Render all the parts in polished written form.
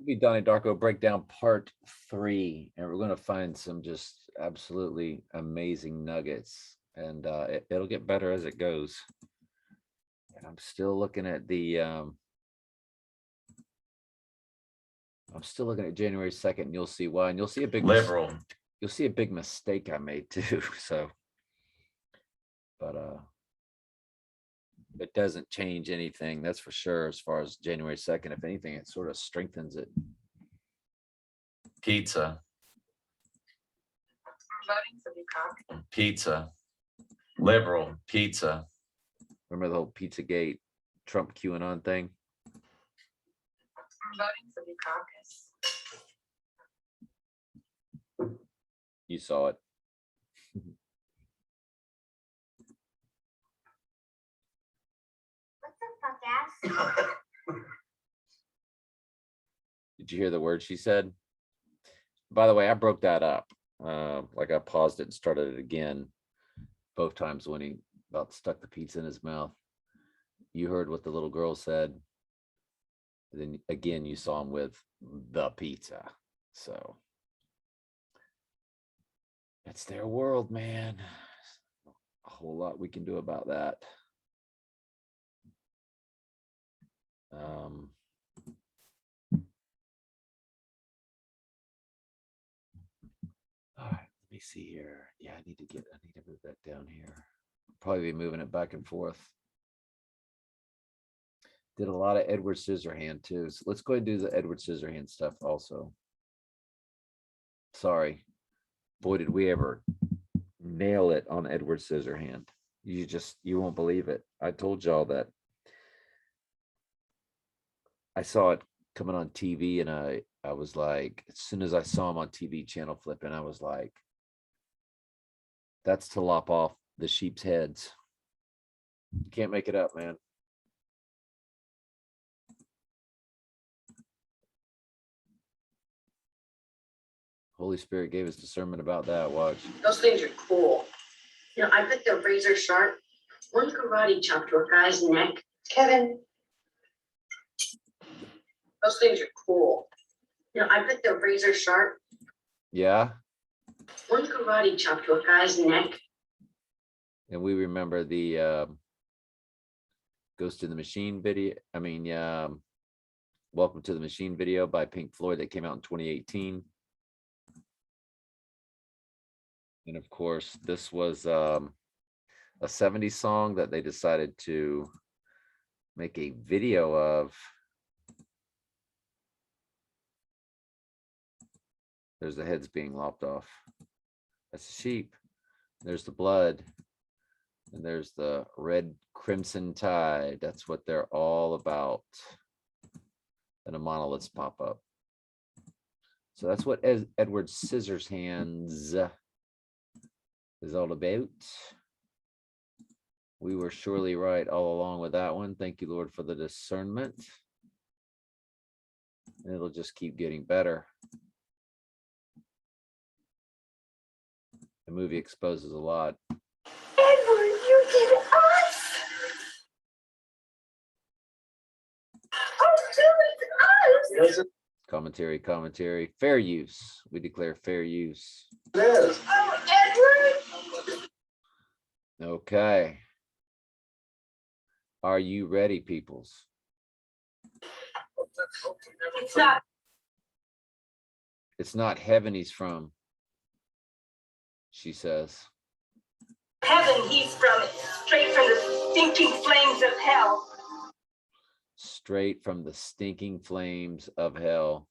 Be Donnie Darko Breakdown Part 3, and we're going to find some just absolutely amazing nuggets, and it'll get better as it goes. And I'm still looking at the I'm still looking at January 2nd, and you'll see why, and you'll see a big liberal. You'll see a big mistake I made too. So, but it doesn't change anything, that's for sure. As far as January 2nd, if anything, it sort of strengthens it. Pizza. I'm voting for you, cock. Pizza. Liberal. Pizza. Remember the whole Pizzagate Trump QAnon thing? I'm voting for you, caucus. You saw it. What the fuck, ass? Did you hear the word she said? By the way, I broke that up. Like I paused it and started it again both times when he about stuck the pizza in his mouth. You heard what the little girl said. Then again, you saw him with the pizza. So it's their world, man. A whole lot we can do about that. All right, let me see here. Yeah, I need to move that down here. Probably be moving it back and forth. Did a lot of Edward Scissorhands too. So let's go ahead and do the Edward Scissorhands stuff also. Sorry. Boy, did we ever nail it on Edward Scissorhands. You won't believe it. I told y'all that. I saw it coming on TV, and I was like, as soon as I saw him on TV channel flipping, I was like, that's to lop off the sheep's heads. You can't make it up, man. Holy Spirit gave us discernment about that. Watch. Those things are cool. You know, I bet they're razor sharp. One karate chop to a guy's neck. Kevin. Those things are cool. You know, I bet they're razor sharp. Yeah. One karate chop to a guy's neck. And we remember the Ghost in the Machine video. Welcome to the Machine video by Pink Floyd that came out in 2018. And of course, this was a 70s song that they decided to make a video of. There's the heads being lopped off. That's a sheep. There's the blood. And there's the red crimson tide. That's what they're all about. And the monoliths pop up. So that's what Edward Scissorhands is all about. We were surely right all along with that one. Thank you, Lord, for the discernment. And it'll just keep getting better. The movie exposes a lot. Edward, you did us! Oh, do it us! Commentary. Fair use. We declare fair use. Oh, Edward! Okay. Are you ready, peoples? It's not heaven he's from, she says. Heaven, he's from it. Straight from the stinking flames of hell. Straight from the stinking flames of hell.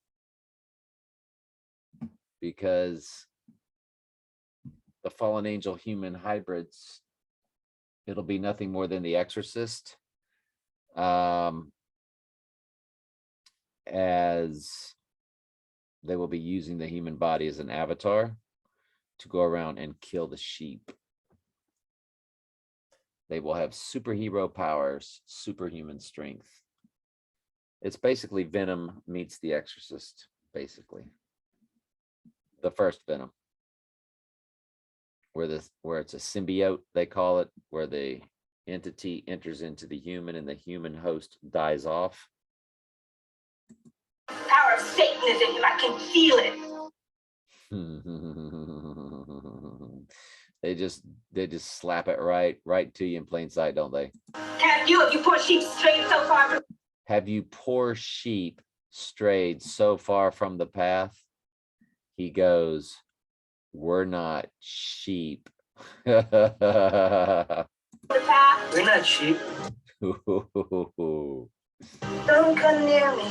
Because the fallen angel human hybrids, it'll be nothing more than the Exorcist. As they will be using the human body as an avatar to go around and kill the sheep. They will have superhero powers, superhuman strength. It's basically Venom meets the Exorcist, basically. The first Venom. Where it's a symbiote, they call it, where the entity enters into the human and the human host dies off. Power of Satan is in him. I can feel it. They just slap it right to you in plain sight, don't they? Have you poor sheep strayed so far from... Have you poor sheep strayed so far from the path? He goes, we're not sheep. the path? We're not sheep. Don't come near me.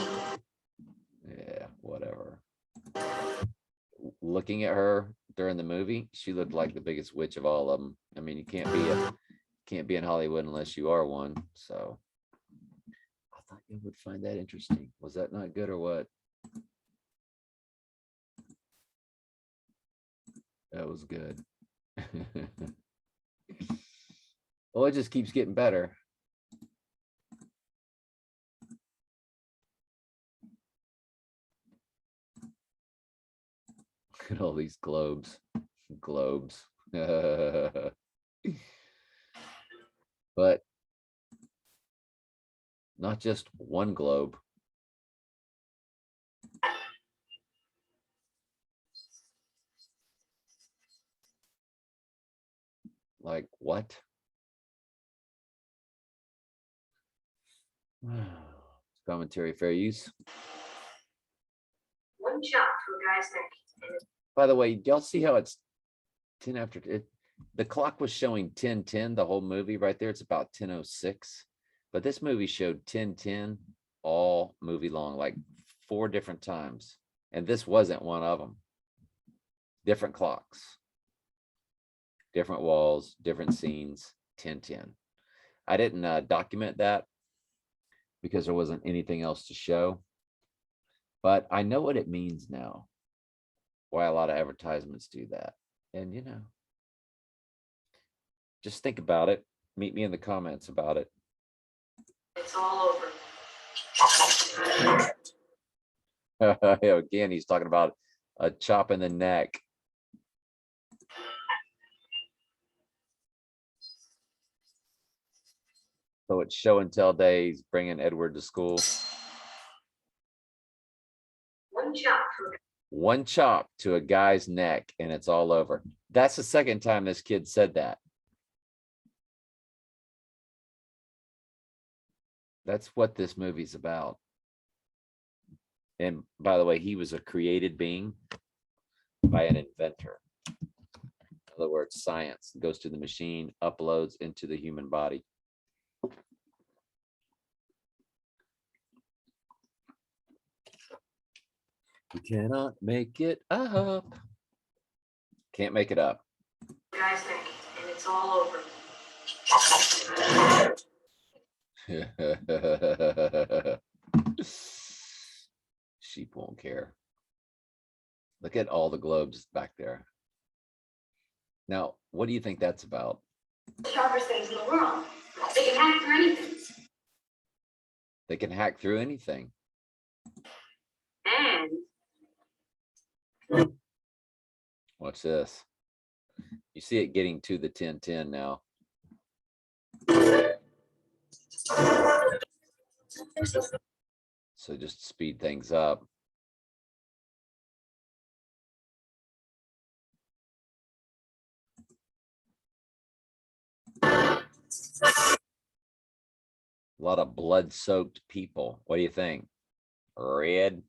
Yeah, whatever. Looking at her during the movie, she looked like the biggest witch of all of them. I mean, you can't be in Hollywood unless you are one. So I thought you would find that interesting. Was that not good or what? That was good. Well, it just keeps getting better. Look at all these globes. But not just one globe. Like what? Commentary fair use. One shot to a guy's neck. By the way, y'all see how it's 10 after it? The clock was showing 10:10 the whole movie right there. It's about 10:06, but this movie showed 10:10 all movie long, like 4 different times, and this wasn't one of them. Different clocks, different walls, different scenes. 10:10. I didn't document that because there wasn't anything else to show, but I know what it means now. Why a lot of advertisements do that. And you know, just think about it. Meet me in the comments about it. It's all over. Again, he's talking about a chop in the neck. So it's show and tell days, bringing Edward to school. One shot to a One chop to a guy's neck and it's all over. That's the second time this kid said that. That's what this movie's about. And by the way, he was a created being by an inventor. In other words, science goes to the machine, uploads into the human body. You cannot make it up. Can't make it up. guy's neck, and it's all over. Sheep won't care. Look at all the globes back there. Now, what do you think that's about? Sharpest things in the world. They can hack through anything. They can hack through anything. And Watch this. You see it getting to the 10:10 now. So just speed things up. A lot of blood-soaked people. What do you think? Red?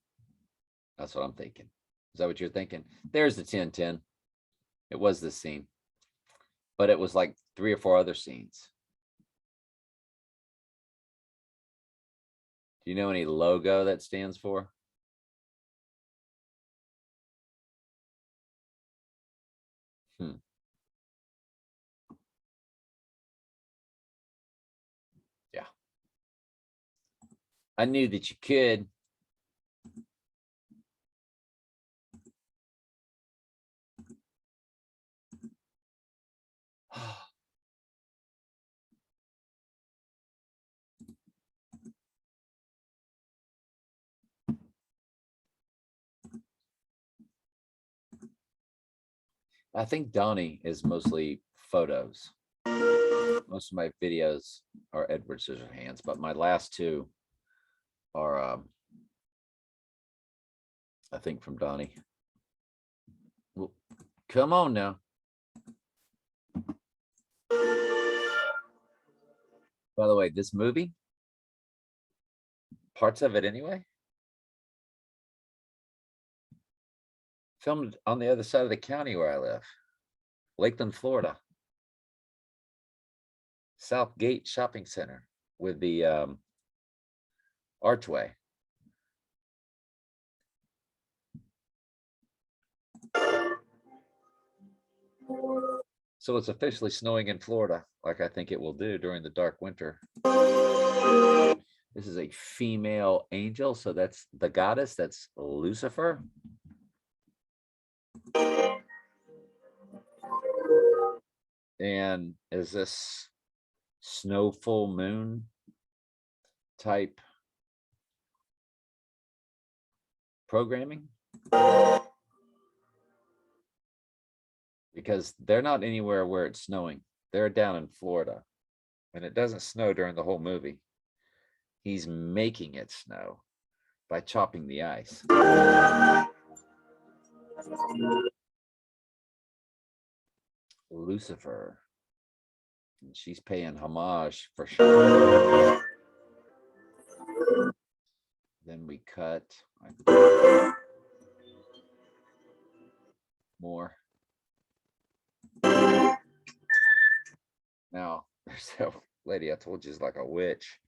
That's what I'm thinking. Is that what you're thinking? There's the 10:10. It was this scene, but it was like 3 or 4 other scenes. Do you know any logo that stands for? Yeah. I knew that you could. I think Donnie is mostly photos. Most of my videos are Edward Scissorhands, but my last 2 are I think from Donnie. Well, come on now. By the way, this movie, parts of it anyway, filmed on the other side of the county where I live, Lakeland, Florida. South Gate Shopping Center with the archway. So it's officially snowing in Florida, like I think it will do during the dark winter. This is a female angel, so that's the goddess, that's Lucifer. And is this snow full moon type programming? Because they're not anywhere where it's snowing. They're down in Florida, and it doesn't snow during the whole movie. He's making it snow by chopping the ice. Lucifer. And she's paying homage for sure. Then we cut more. Now, there's that lady I told you is like a witch.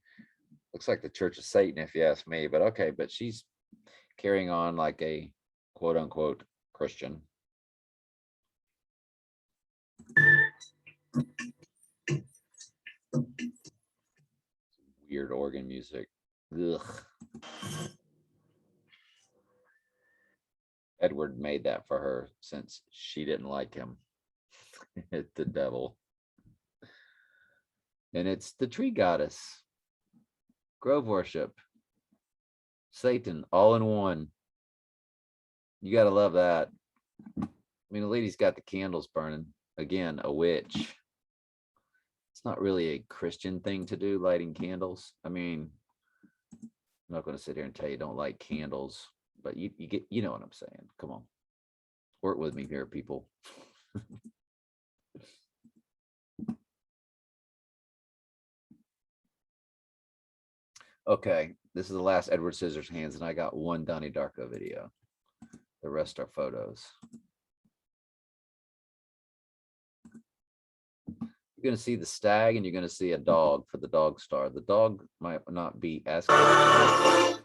Looks like the Church of Satan, if you ask me, but okay, but she's carrying on like a quote unquote Christian. Weird organ music. Ugh. Edward made that for her since she didn't like him. The devil. And it's the tree goddess. Grove worship. Satan, all in one. You gotta love that. I mean, the lady's got the candles burning. Again, a witch. It's not really a Christian thing to do, lighting candles. I mean, I'm not going to sit here and tell you don't light candles, but you get, you know what I'm saying. Come on, work with me here, people. Okay, this is the last Edward Scissorhands, and I got one Donnie Darko video. The rest are photos. You're going to see the stag and you're going to see a dog for the dog star. The dog might not be as close.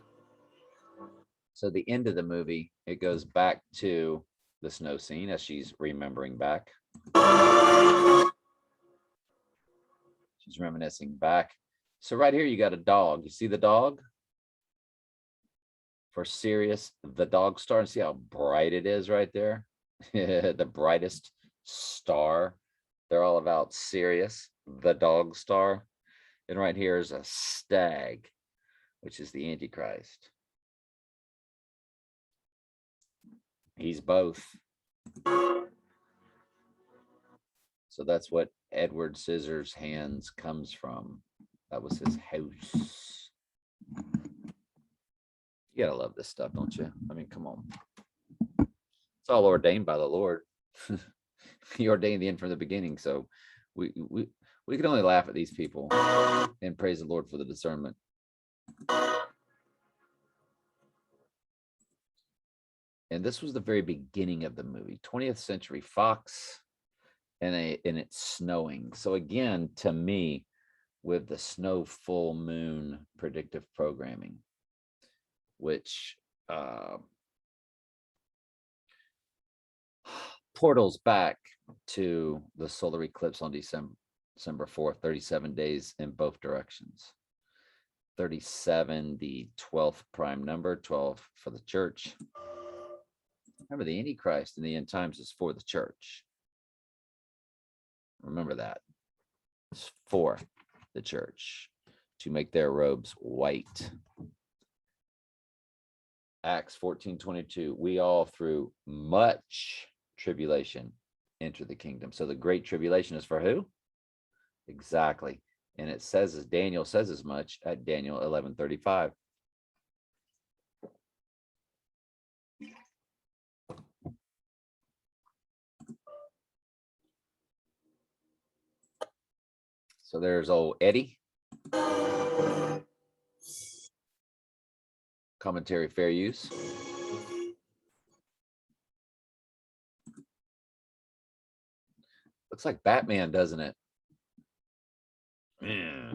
So the end of the movie, it goes back to the snow scene as she's remembering back. She's reminiscing back. So right here, you got a dog. You see the dog? For Sirius, the dog star. And see how bright it is right there? The brightest star. They're all about Sirius, the dog star. And right here is a stag, which is the Antichrist. He's both. So that's what Edward Scissorhands comes from. That was his house. You gotta love this stuff, don't you? I mean, come on. It's all ordained by the Lord. He ordained the end from the beginning. So we can only laugh at these people and praise the Lord for the discernment. And this was the very beginning of the movie, 20th Century Fox, and it's snowing. So again, to me, with the snow full moon predictive programming, which portals back to the solar eclipse on December 4th, 37 days in both directions. 37, the 12th prime number, 12 for the church. Remember, the Antichrist in the end times is for the church. Remember that. It's for the church to make their robes white. Acts 14:22, we all through much tribulation enter the kingdom. So the great tribulation is for who? Exactly. And it says, as Daniel says as much at Daniel 11:35. So there's old Eddie. Commentary fair use. Looks like Batman, doesn't it? Yeah.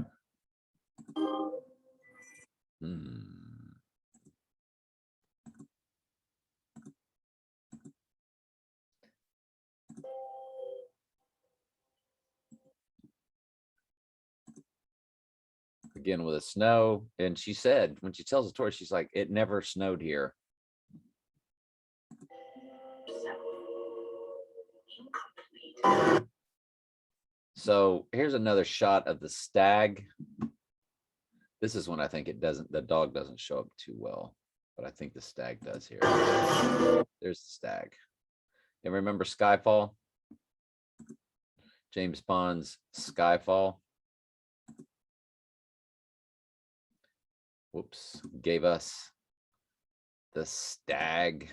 Again with the snow, and she said when she tells the story, she's like, it never snowed here. So here's another shot of the stag. This is when I think it doesn't, the dog doesn't show up too well, but I think the stag does here. There's the stag. And remember Skyfall? James Bond's Skyfall. Whoops, gave us the stag.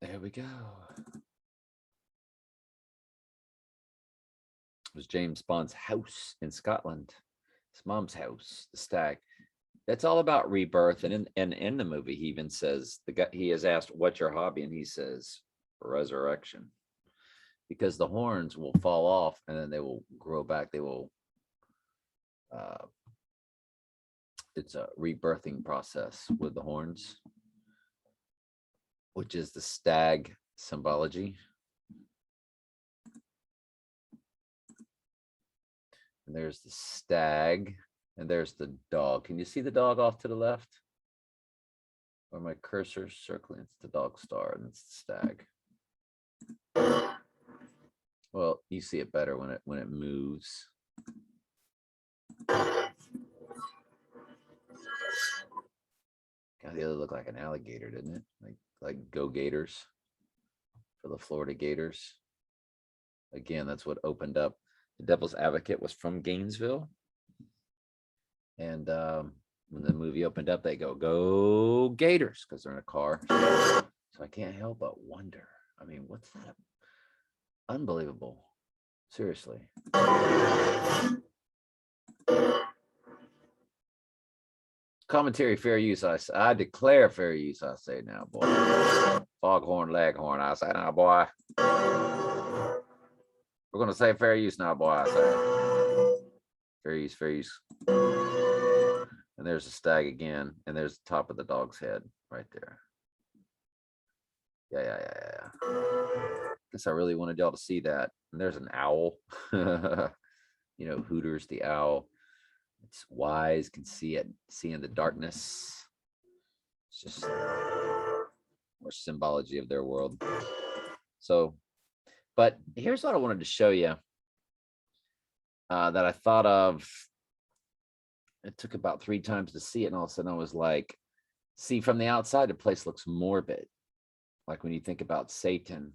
There we go. It was James Bond's house in Scotland. His mom's house, the stag. That's all about rebirth. And in the movie, he even says, he is asked, what's your hobby? And he says, resurrection. Because the horns will fall off and then they will grow back. They will, it's a rebirthing process with the horns, which is the stag symbology. And there's the stag, and there's the dog. Can you see the dog off to the left? Where my cursor's circling, it's the dog star, and it's the stag. Well, you see it better when it moves. God, the other looked like an alligator, didn't it? Like Go Gators for the Florida Gators. Again, that's what opened up. The Devil's Advocate was from Gainesville. And when the movie opened up, they go Gators, because they're in a car. So I can't help but wonder. I mean, what's that? Unbelievable. Seriously. Commentary fair use. I declare fair use. I say now, boy. Foghorn Leghorn. I say now, boy. We're gonna say fair use now, boy. I say fair use, fair use. And there's the stag again, and there's the top of the dog's head right there. Yeah. Guess I really wanted y'all to see that. And there's an owl. You know, Hooters, the owl. It's wise, can see in the darkness. It's just more symbology of their world. So, but here's what I wanted to show you that I thought of. It took about 3 times to see it, and all of a sudden I was like, see, from the outside, the place looks morbid. Like when you think about Satan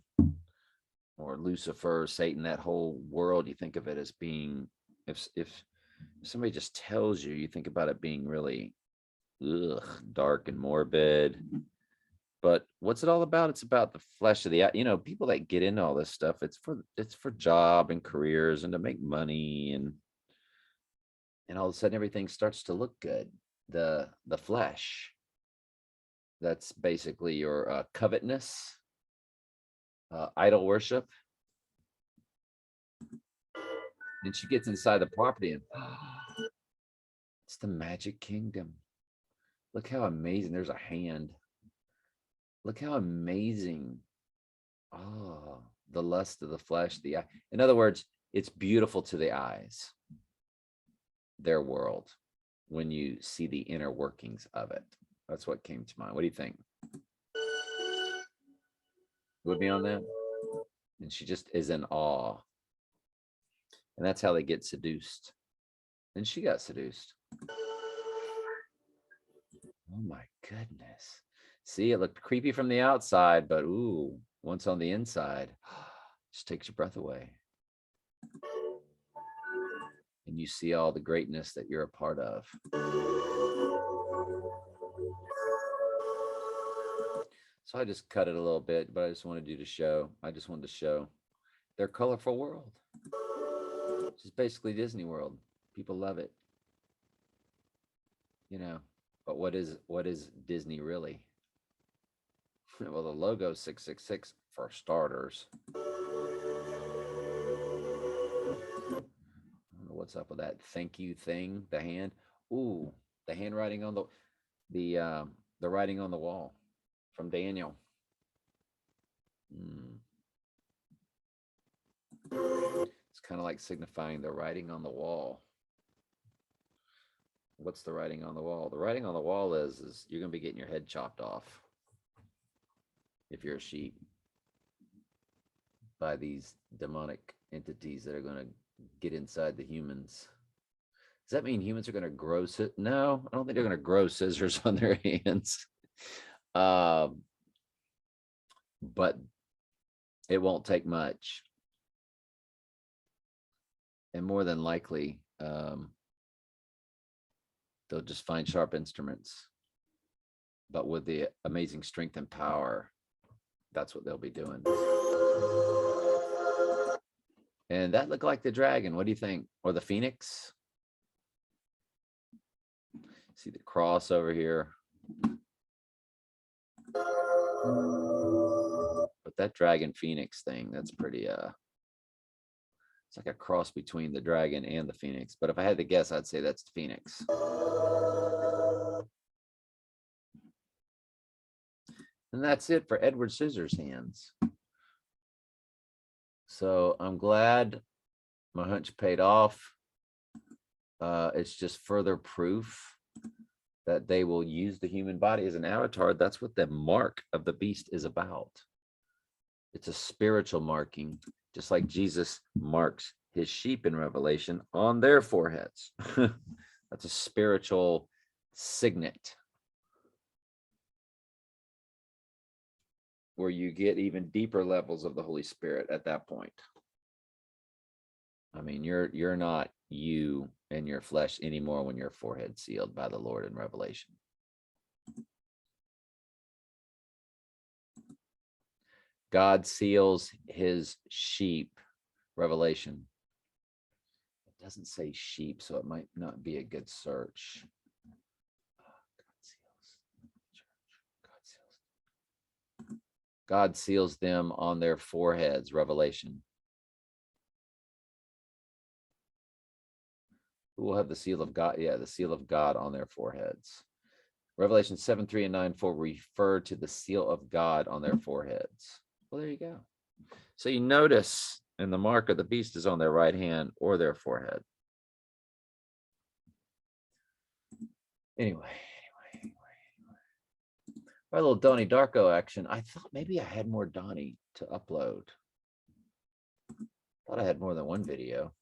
or Lucifer, Satan, that whole world, you think of it as being, if somebody just tells you, you think about it being really dark and morbid. But what's it all about? It's about the flesh of the, people that get into all this stuff, it's for job and careers and to make money, and all of a sudden everything starts to look good. The flesh, that's basically your covetousness, idol worship. And she gets inside the property and it's the magic kingdom. Look how amazing. There's a hand. Look how amazing. Oh, the lust of the flesh, the eye. In other words, it's beautiful to the eyes, their world, when you see the inner workings of it. That's what came to mind. What do you think? Would be on that? And she just is in awe. And that's how they get seduced. And she got seduced. Oh my goodness. See, it looked creepy from the outside, but ooh, once on the inside, just takes your breath away. And you see all the greatness that you're a part of. So I just cut it a little bit, but I just wanted you to show. I just wanted to show their colorful world, which is basically Disney World. People love it, you know. But what is Disney really? Well, the logo 666 for starters. I don't know what's up with that thank you thing. The hand. Ooh, the handwriting on the writing on the wall from Daniel. It's kind of like signifying the writing on the wall. What's the writing on the wall? The writing on the wall is you're going to be getting your head chopped off if you're a sheep by these demonic entities that are going to get inside the humans. Does that mean humans are going to grow? No, I don't think they're going to grow scissors on their hands. But it won't take much. And more than likely, they'll just find sharp instruments. But with the amazing strength and power, that's what they'll be doing. And that looked like the dragon. What do you think? Or the phoenix? See the cross over here. But that dragon phoenix thing, that's pretty it's like a cross between the dragon and the phoenix. But if I had to guess, I'd say that's the phoenix. And that's it for Edward Scissorhands. So I'm glad my hunch paid off. It's just further proof that they will use the human body as an avatar. That's what the mark of the beast is about. It's a spiritual marking, just like Jesus marks his sheep in Revelation on their foreheads. That's a spiritual signet where you get even deeper levels of the Holy Spirit at that point. I mean, you're not you and your flesh anymore when your forehead sealed by the Lord in Revelation. God seals his sheep, Revelation. It doesn't say sheep, so it might not be a good search. God seals them on their foreheads, Revelation. Who will have the seal of God? Yeah, the seal of God on their foreheads. Revelation 7:3 and 9:4 refer to the seal of God on their foreheads. Well, there you go. So you notice, and the mark of the beast is on their right hand or their forehead. Anyway. My little Donnie Darko action. I thought maybe I had more Donnie to upload. Thought I had more than one video.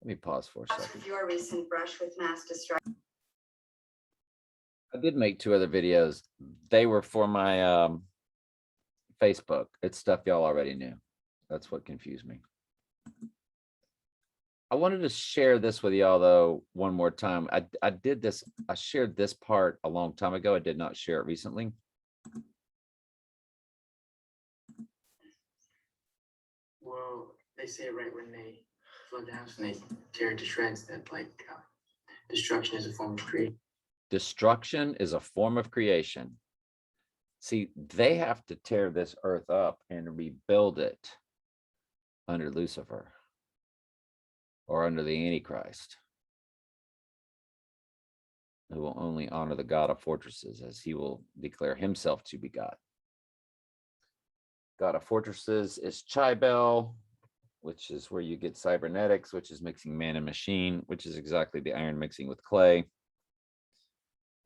Let me pause for a second. Your recent brush with mass destruction. I did make 2 other videos. They were for my Facebook. It's stuff y'all already knew. That's what confused me. I wanted to share this with y'all though one more time. I did this. I shared this part a long time ago. I did not share it recently. Well, they say it right when they flood the house and they tear it to shreds that destruction is a form of creation. Destruction is a form of creation. See, they have to tear this earth up and rebuild it under Lucifer or under the Antichrist, who will only honor the God of fortresses, as he will declare himself to be God. God of fortresses is Chibel, which is where you get cybernetics, which is mixing man and machine, which is exactly the iron mixing with clay,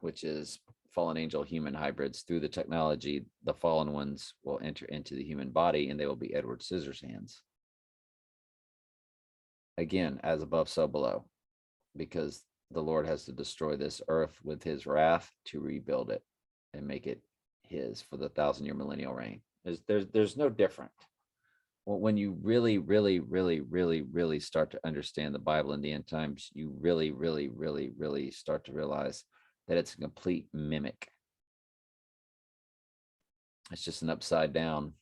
which is fallen angel human hybrids. Through the technology, the fallen ones will enter into the human body and they will be Edward Scissorhands. Again, as above, so below, because the Lord has to destroy this earth with his wrath to rebuild it and make it his for the 1,000-year millennial reign. There's no different. Well, when you really start to understand the Bible in the end times, you really start to realize that it's a complete mimic It's just an upside down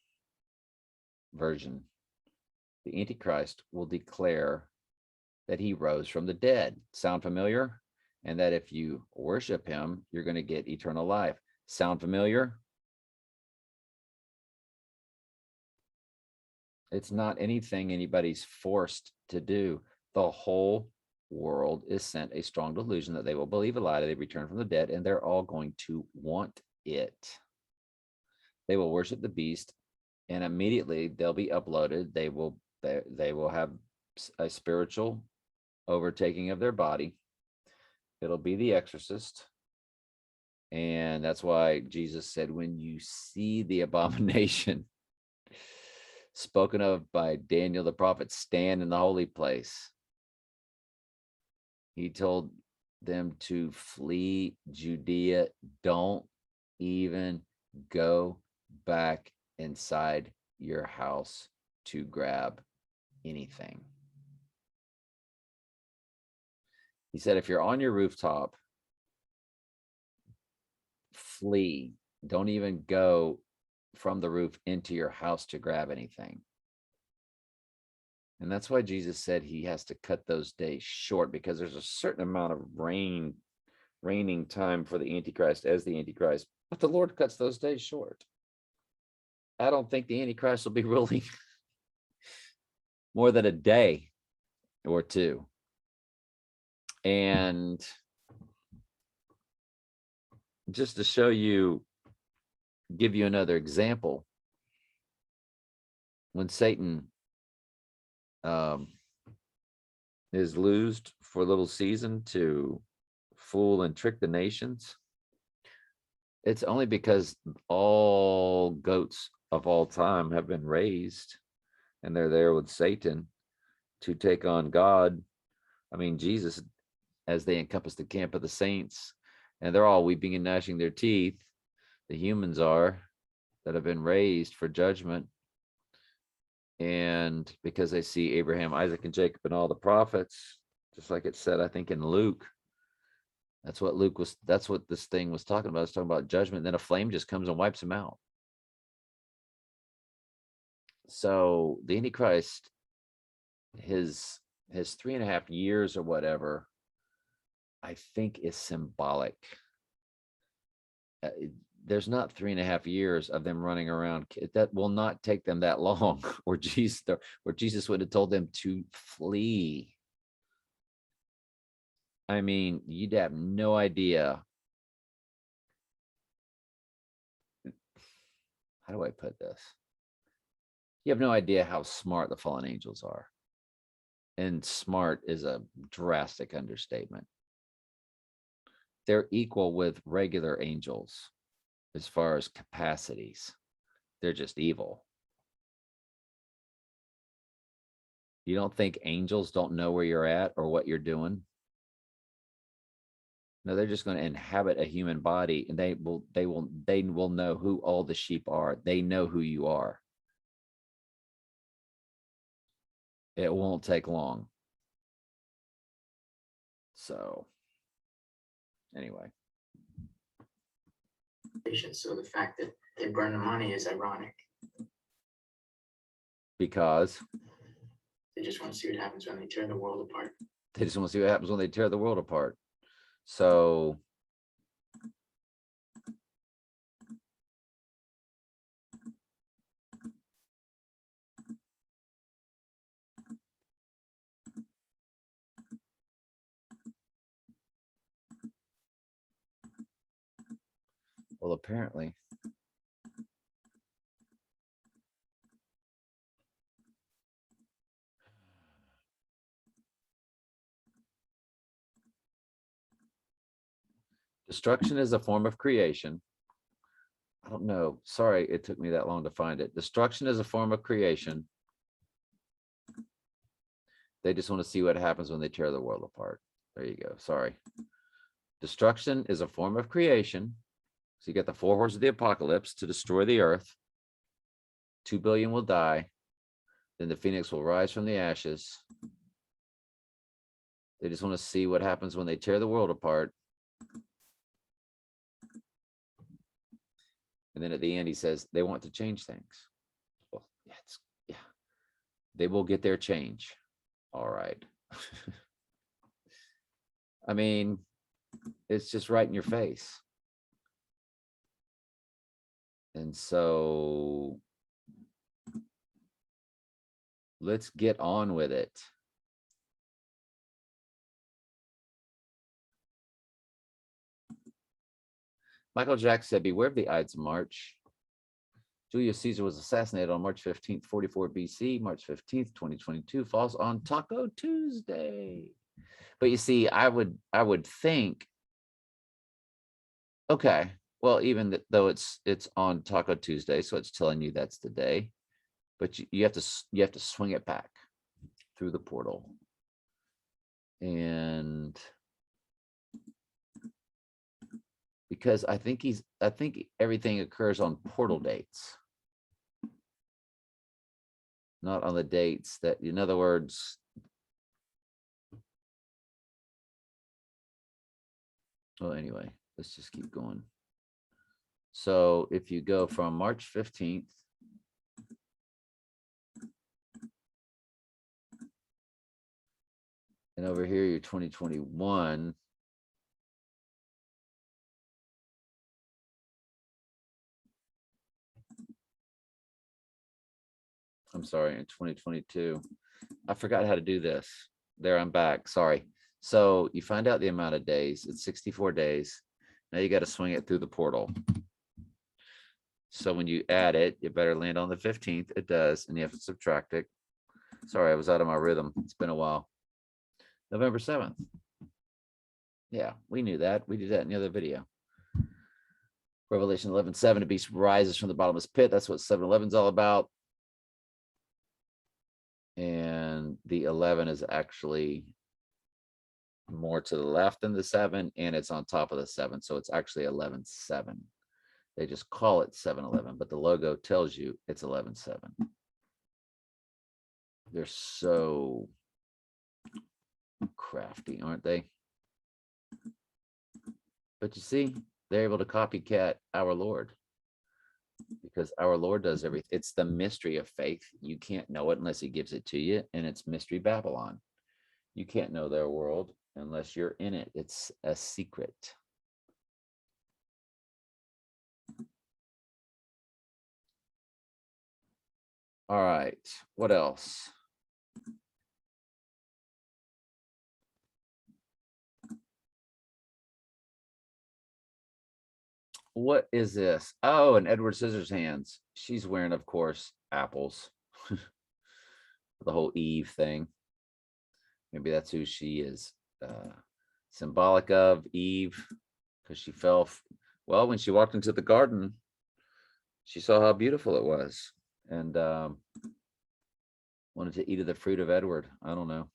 version. The Antichrist will declare that he rose from the dead. Sound familiar? And that if you worship him, you're going to get eternal life. Sound familiar? It's not anything anybody's forced to do. The whole world is sent a strong delusion that they will believe a lie, that they return from the dead, and they're all going to want it. They will worship the beast, and immediately they'll be uploaded. They will have a spiritual overtaking of their body. It'll be the exorcist. And that's why Jesus said, when you see the abomination spoken of by Daniel the prophet stand in the holy place, he told them to flee Judea. Don't even go back inside your house to grab anything. He said, if you're on your rooftop, flee. Don't even go from the roof into your house to grab anything. And that's why Jesus said he has to cut those days short, because there's a certain amount of reigning time for the Antichrist as the Antichrist, but the Lord cuts those days short. I don't think the Antichrist will be ruling more than a day or two. And just to show you, give you another example, when Satan is loosed for a little season to fool and trick the nations, it's only because all goats of all time have been raised and they're there with Satan to take on God. I mean, Jesus, as they encompass the camp of the saints, and they're all weeping and gnashing their teeth. The humans are, that have been raised for judgment. And because they see Abraham, Isaac, and Jacob and all the prophets, just like it said, I think in Luke, that's what this thing was talking about. It's talking about judgment. Then a flame just comes and wipes them out. So the Antichrist, his 3.5 years or whatever, I think is symbolic. There's not 3.5 years of them running around. That will not take them that long, or Jesus would have told them to flee. I mean, you'd have no idea. How do I put this? You have no idea how smart the fallen angels are. And smart is a drastic understatement. They're equal with regular angels as far as capacities. They're just evil. You don't think angels don't know where you're at or what you're doing? No, they're just going to inhabit a human body, and they will know who all the sheep are. They know who you are. It won't take long. So anyway. So the fact that they burn the money is ironic. Because They just want to see what happens when they tear the world apart. they just want to see what happens when they tear the world apart. So well, apparently destruction is a form of creation. I don't know. Sorry, it took me that long to find it. Destruction is a form of creation. They just want to see what happens when they tear the world apart. There you go. Sorry. Destruction is a form of creation. So you got the 4 horses of the apocalypse to destroy the earth. 2 billion will die. Then the phoenix will rise from the ashes. They just want to see what happens when they tear the world apart. And then at the end, he says, they want to change things. Well, yeah, they will get their change. All right. I mean, it's just right in your face. And so let's get on with it. Michael Jackson said, beware of the Ides of March. Julius Caesar was assassinated on March 15th, 44 BC. March 15th, 2022 falls on Taco Tuesday. But you see, I would think, okay, well, even though it's on Taco Tuesday, so it's telling you that's the day, but you have to swing it back through the portal. And because I think everything occurs on portal dates, not on the dates that, in other words, well, anyway, let's just keep going. So if you go from March 15th, and over here, you're 2021. I'm sorry, in 2022. I forgot how to do this. There, I'm back. Sorry. So you find out the amount of days. It's 64 days. Now you got to swing it through the portal. So when you add it, you better land on the 15th. It does. And you have to subtract it. Sorry, I was out of my rhythm. It's been a while. November 7th. Yeah, we knew that. We did that in the other video. Revelation 11:7, a beast rises from the bottomless pit. That's what 7-Eleven's all about. And the 11 is actually more to the left than the 7, and it's on top of the 7. So it's actually 11:7. They just call it 7-Eleven, but the logo tells you it's 11:7. They're so crafty, aren't they? But you see, they're able to copycat our Lord, because our Lord does everything. It's the mystery of faith. You can't know it unless he gives it to you, and it's Mystery Babylon. You can't know their world unless you're in it. It's a secret. All right, what else? What is this? Oh, an Edward Scissorhands. She's wearing, of course, apples. The whole Eve thing. Maybe that's who she is. Symbolic of Eve, because she fell. Well, when she walked into the garden, she saw how beautiful it was, and wanted to eat of the fruit of Edward. I don't know.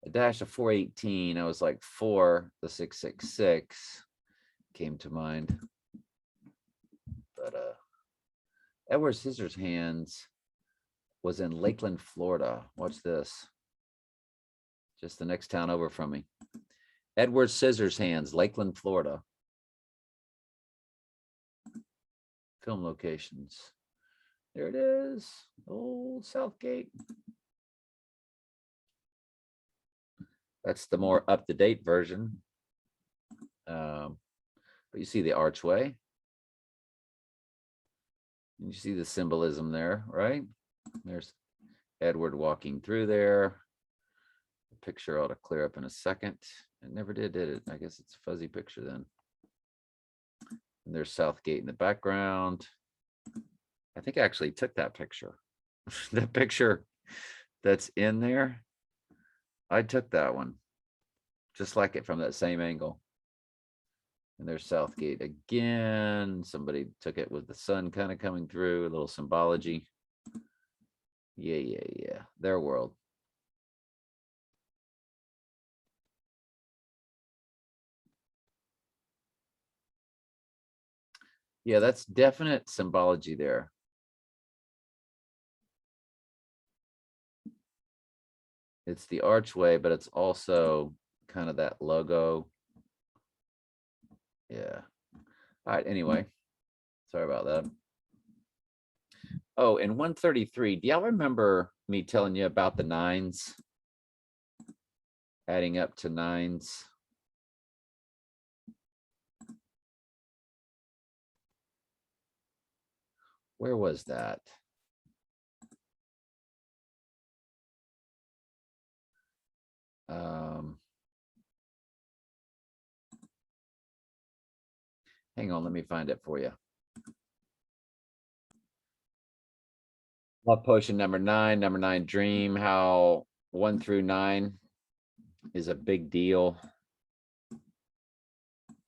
A dash of 418. I was like 4, the 666 came to mind. But Edward Scissorhands was in Lakeland, Florida. Watch this. Just the next town over from me. Edward Scissorhands, Lakeland, Florida. Film locations. There it is. Old Southgate. That's the more up-to-date version. But you see the archway. You see the symbolism there, right? There's Edward walking through there. The picture ought to clear up in a second. It never did it? I guess it's a fuzzy picture then. And there's Southgate in the background. I think I actually took that picture. The picture that's in there, I took that one. Just like it from that same angle. And there's Southgate again. Somebody took it with the sun kind of coming through, a little symbology. Yeah. Their world. Yeah, that's definite symbology there. It's the archway, but it's also kind of that logo. Yeah. All right. Anyway, sorry about that. Oh, and 133. Do y'all remember me telling you about the nines? Adding up to nines. Where was that? Hang on, let me find it for you. Love potion number nine dream, how 1 through 9 is a big deal.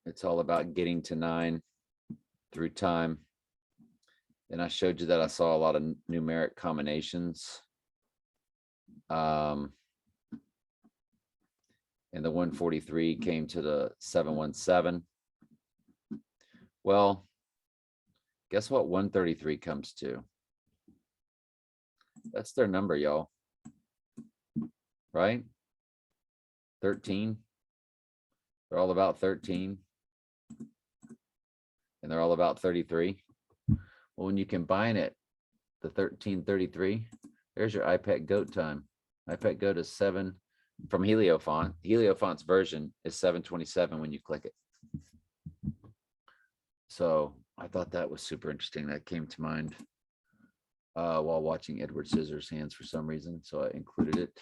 It's all about getting to 9 through time. And I showed you that I saw a lot of numeric combinations. And the 143 came to the 717. Well, guess what 133 comes to? That's their number, y'all. Right? 13. They're all about 13. And they're all about 33. Well, when you combine it, the 1333, there's your iPad goat time. iPad goat is 7 from Heliofont. Heliofont's version is 727 when you click it. So I thought that was super interesting. That came to mind while watching Edward Scissorhands for some reason. So I included it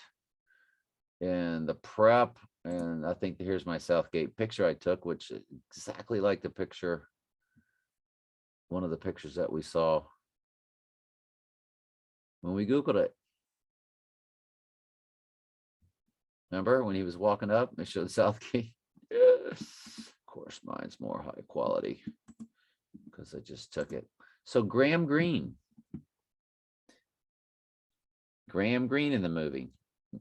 in the prep. And I think here's my Southgate picture I took, which is exactly like the picture, one of the pictures that we saw when we Googled it. Remember when he was walking up, it showed Southgate. Of course, mine's more high quality because I just took it. So Graham Greene in the movie.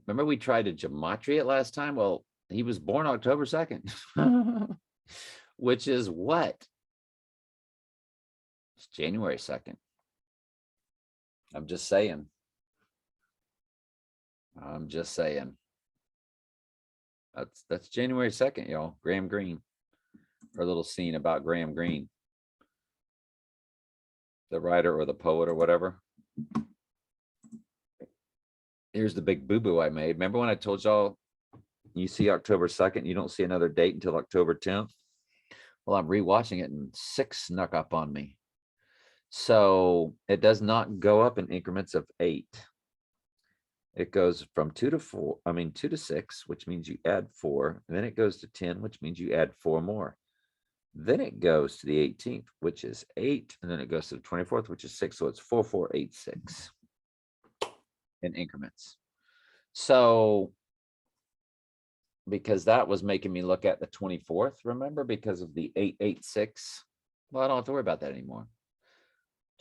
Remember we tried to gematria it last time? Well, he was born October 2nd, which is what? It's January 2nd. I'm just saying. That's January 2nd, y'all. Graham Greene. For a little scene about Graham Greene, the writer or the poet or whatever. Here's the big boo-boo I made. Remember when I told y'all you see October 2nd, you don't see another date until October 10th? Well, I'm rewatching it and 6 snuck up on me. So it does not go up in increments of 8. It goes from 2 to 6, which means you add 4. And then it goes to 10, which means you add 4 more. Then it goes to the 18th, which is 8. And then it goes to the 24th, which is 6. So it's 4, 4, 8, 6 in increments. So because that was making me look at the 24th, remember, because of the 886. Well, I don't have to worry about that anymore.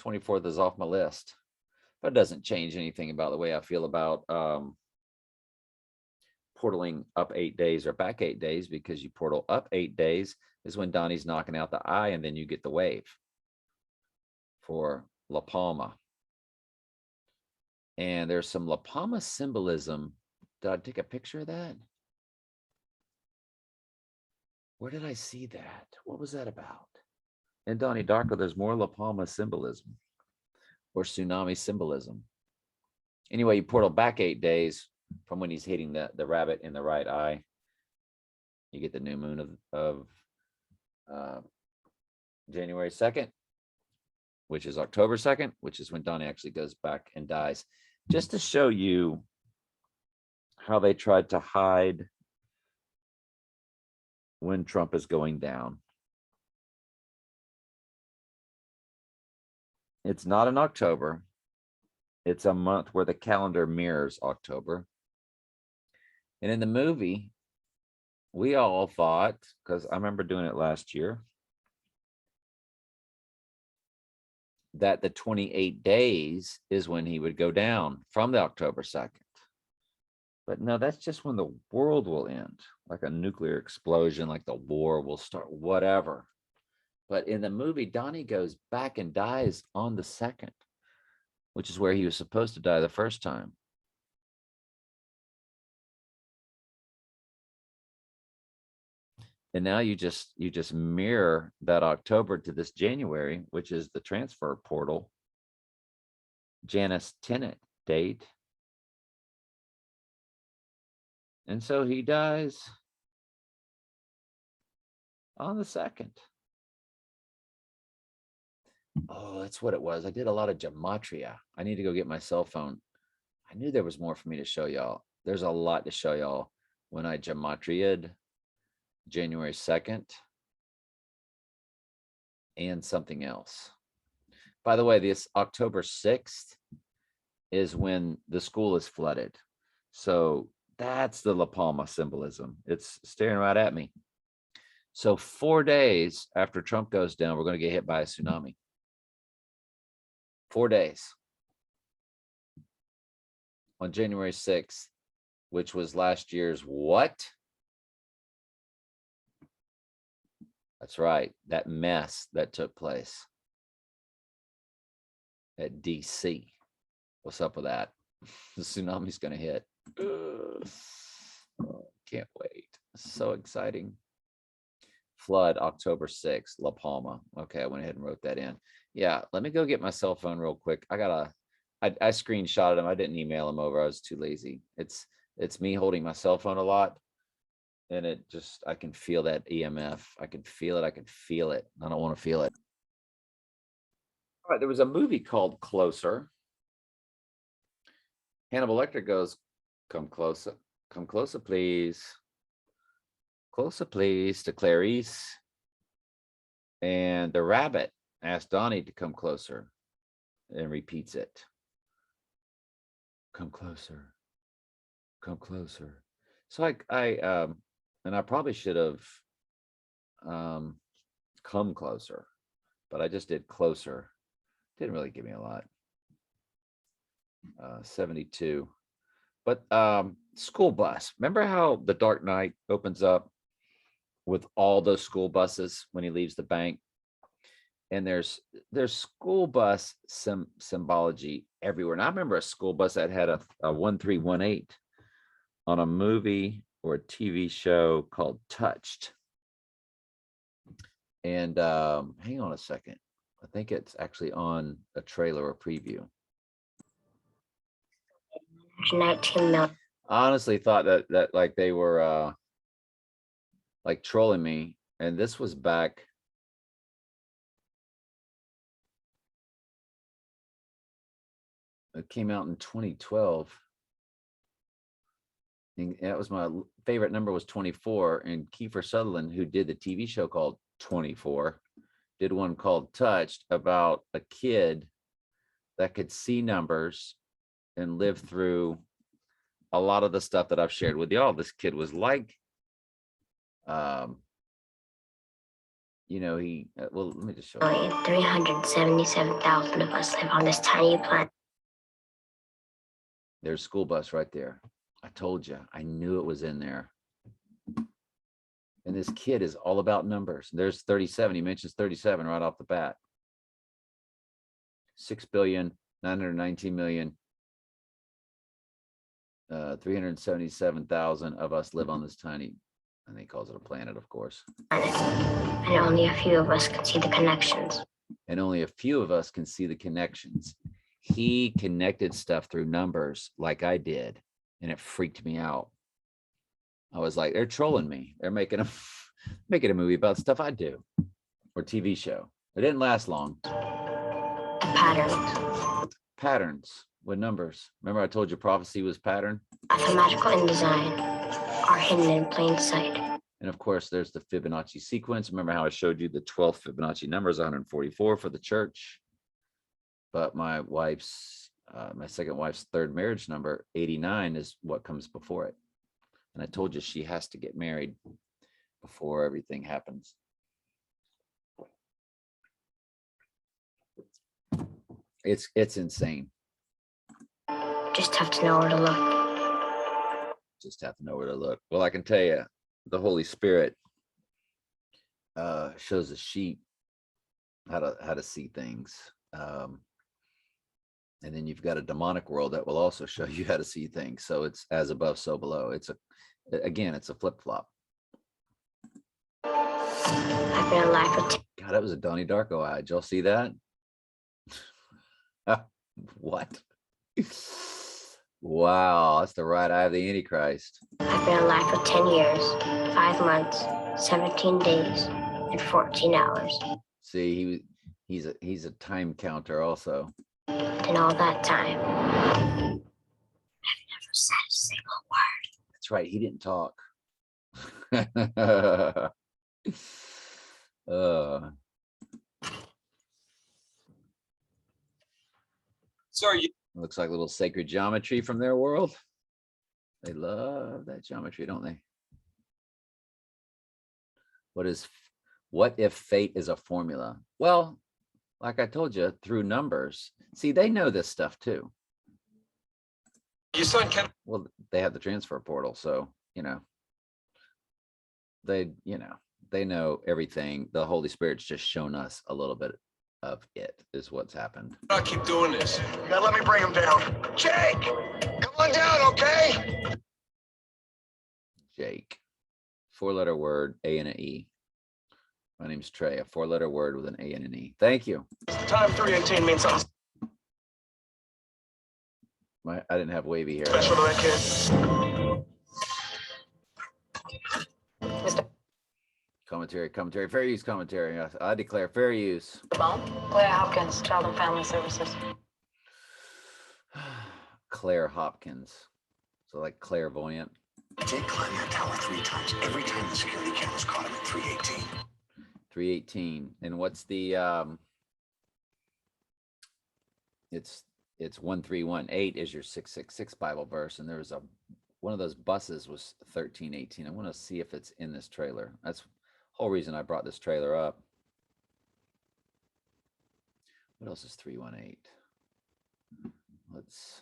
24th is off my list, but it doesn't change anything about the way I feel about portaling up 8 days or back 8 days, because you portal up 8 days is when Donnie's knocking out the eye, and then you get the wave for La Palma. And there's some La Palma symbolism. Did I take a picture of that? Where did I see that? What was that about? In Donnie Darko, there's more La Palma symbolism or tsunami symbolism. Anyway, you portal back 8 days from when he's hitting the rabbit in the right eye. You get the new moon of January 2nd, which is October 2nd, which is when Donnie actually goes back and dies. Just to show you how they tried to hide when Trump is going down. It's not in October. It's a month where the calendar mirrors October. And in the movie, we all thought, because I remember doing it last year, that the 28 days is when he would go down from the October 2nd. But no, that's just when the world will end, like a nuclear explosion, like the war will start, whatever. But in the movie, Donnie goes back and dies on the 2nd, which is where he was supposed to die the first time. And now you just mirror that October to this January, which is the transfer portal. Janus tenant date. And so he dies on the 2nd. Oh, that's what it was. I did a lot of gematria. I need to go get my cell phone. I knew there was more for me to show y'all. There's a lot to show y'all when I gematria'd January 2nd and something else. By the way, this October 6th is when the school is flooded. So that's the La Palma symbolism. It's staring right at me. So 4 days after Trump goes down, we're going to get hit by a tsunami. 4 days. On January 6th, which was last year's what? That's right. That mess that took place at DC. What's up with that? The tsunami's going to hit. Oh, can't wait. So exciting. Flood October 6th, La Palma. Okay, I went ahead and wrote that in. Yeah, let me go get my cell phone real quick. I screenshotted him. I didn't email him over. I was too lazy. It's me holding my cell phone a lot. And I can feel that EMF. I can feel it. I can feel it. I don't want to feel it. All right, there was a movie called Closer. Hannibal Lecter goes, come closer, please. Closer, please, to Clarice. And the rabbit asked Donnie to come closer and repeats it. Come closer. Come closer. So I probably should have come closer, but I just did closer. Didn't really give me a lot. 72. But school bus. Remember how The Dark Knight opens up with all those school buses when he leaves the bank? And there's school bus symbology everywhere. And I remember a school bus that had a 1318 on a movie or a TV show called Touched. And hang on a second. I think it's actually on a trailer or preview. 19 million. I honestly thought that like they were like trolling me. And this was back. It came out in 2012. And that was my favorite number, was 24. And Kiefer Sutherland, who did the TV show called 24, did one called Touched, about a kid that could see numbers and live through a lot of the stuff that I've shared with y'all. This kid was like, well, let me just show you. 377,000 of us live on this tiny planet. There's school bus right there. I told you, I knew it was in there. And this kid is all about numbers. There's 37. He mentions 37 right off the bat. 6,919,377,000 of us live on this tiny, and he calls it a planet, of course. And only a few of us can see the connections. And only a few of us can see the connections. He connected stuff through numbers like I did, and it freaked me out. I was like, they're trolling me. They're making a movie about stuff I do, or TV show. It didn't last long. Patterns with numbers. Remember I told you prophecy was pattern? Mathematical and design are hidden in plain sight. And of course, there's the Fibonacci sequence. Remember how I showed you the 12th Fibonacci number is 144 for the church. But my second wife's third marriage number, 89, is what comes before it. And I told you she has to get married before everything happens. It's insane. Just have to know where to look. Well, I can tell you, the Holy Spirit shows the sheep how to see things. And then you've got a demonic world that will also show you how to see things. So it's as above, so below. It's a flip-flop. I've been alive for God, that was a Donnie Darko eye. Did y'all see that? What? Wow, that's the right eye of the Antichrist. I've been alive for 10 years, 5 months, 17 days, and 14 hours. See, he's a time counter also. In all that time, I've never said a single word. That's right, he didn't talk. uh, Sorry, looks like a little sacred geometry from their world. They love that geometry, don't they? What if fate is a formula? Well, like I told you, through numbers. See, they know this stuff too. your son can. Well, they have the transfer portal, so they know everything. The Holy Spirit's just shown us a little bit of it, is what's happened. I'll keep doing this. You gotta let me bring him down. Jake, come on down, okay? Jake, 4-letter word, A and an E. My name's Trey, a 4-letter word with an A and an E. Thank you. Time 318 means something I didn't have wavy here. special to that kid. Commentary, fair use commentary. I declare fair use. Claire Hopkins, Child and Family Services. Claire Hopkins. So like clairvoyant. Jake climbed that tower 3 times. Every time the security cameras caught him at 318. 318. And what's the it's 1318 is your 666 Bible verse, and there was one of those buses was 1318. I want to see if it's in this trailer. That's the whole reason I brought this trailer up. What else is 318? Let's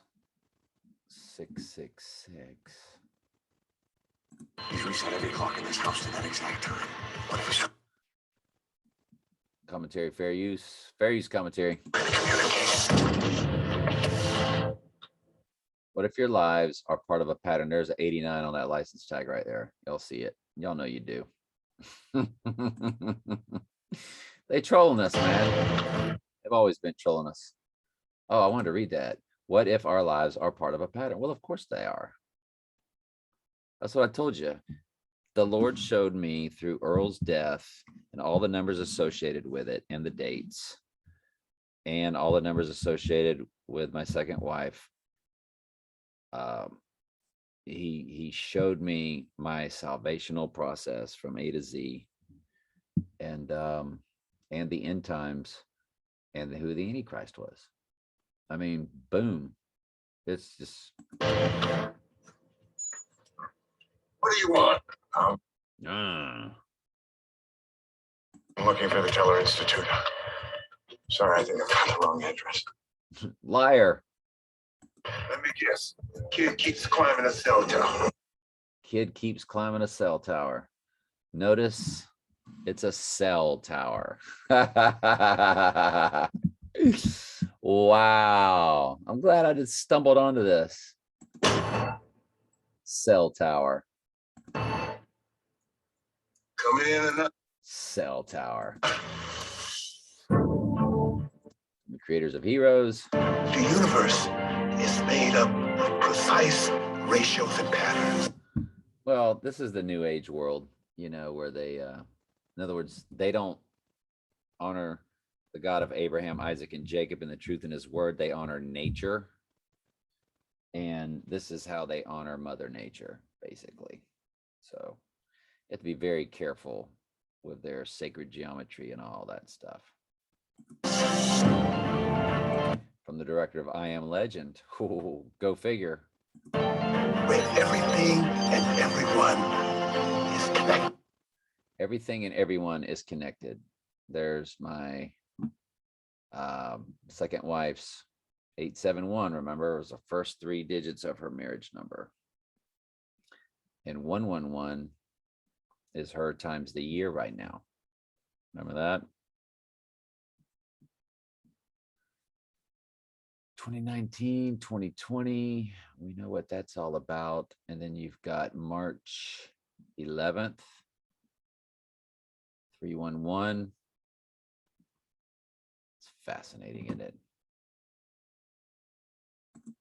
666. He's reset every clock in this house to that exact time. What if it's Commentary, fair use commentary. What if your lives are part of a pattern? There's an 89 on that license tag right there. Y'all see it. Y'all know you do. They trolling us, man. They've always been trolling us. Oh, I wanted to read that. What if our lives are part of a pattern? Well, of course they are. That's what I told you. The Lord showed me through Earl's death and all the numbers associated with it and the dates and all the numbers associated with my second wife. He showed me my salvational process from A to Z and the end times and who the Antichrist was. I mean, boom. It's just. What do you want? Uh, I'm looking for the Teller Institute. Sorry, I think I've got the wrong address. Liar. Let me guess. Kid keeps climbing a cell tower. Kid keeps climbing a cell tower. Notice it's a cell tower. Wow. I'm glad I just stumbled onto this. Cell tower. Come in and Cell tower. The creators of Heroes. the universe is made up of precise ratios and patterns. Well, this is the new age world, where they, in other words, they don't honor the God of Abraham, Isaac, and Jacob in the truth in his word. They honor nature. And this is how they honor Mother Nature, basically. So you have to be very careful with their sacred geometry and all that stuff. From the director of I Am Legend. Ooh, go figure. Where everything and everyone is connected. Everything and everyone is connected. There's my second wife's 871. Remember, it was the first 3 digits of her marriage number. And 111 is her times the year right now. Remember that? 2019, 2020, we know what that's all about. And then you've got March 11th 311. It's fascinating, isn't it?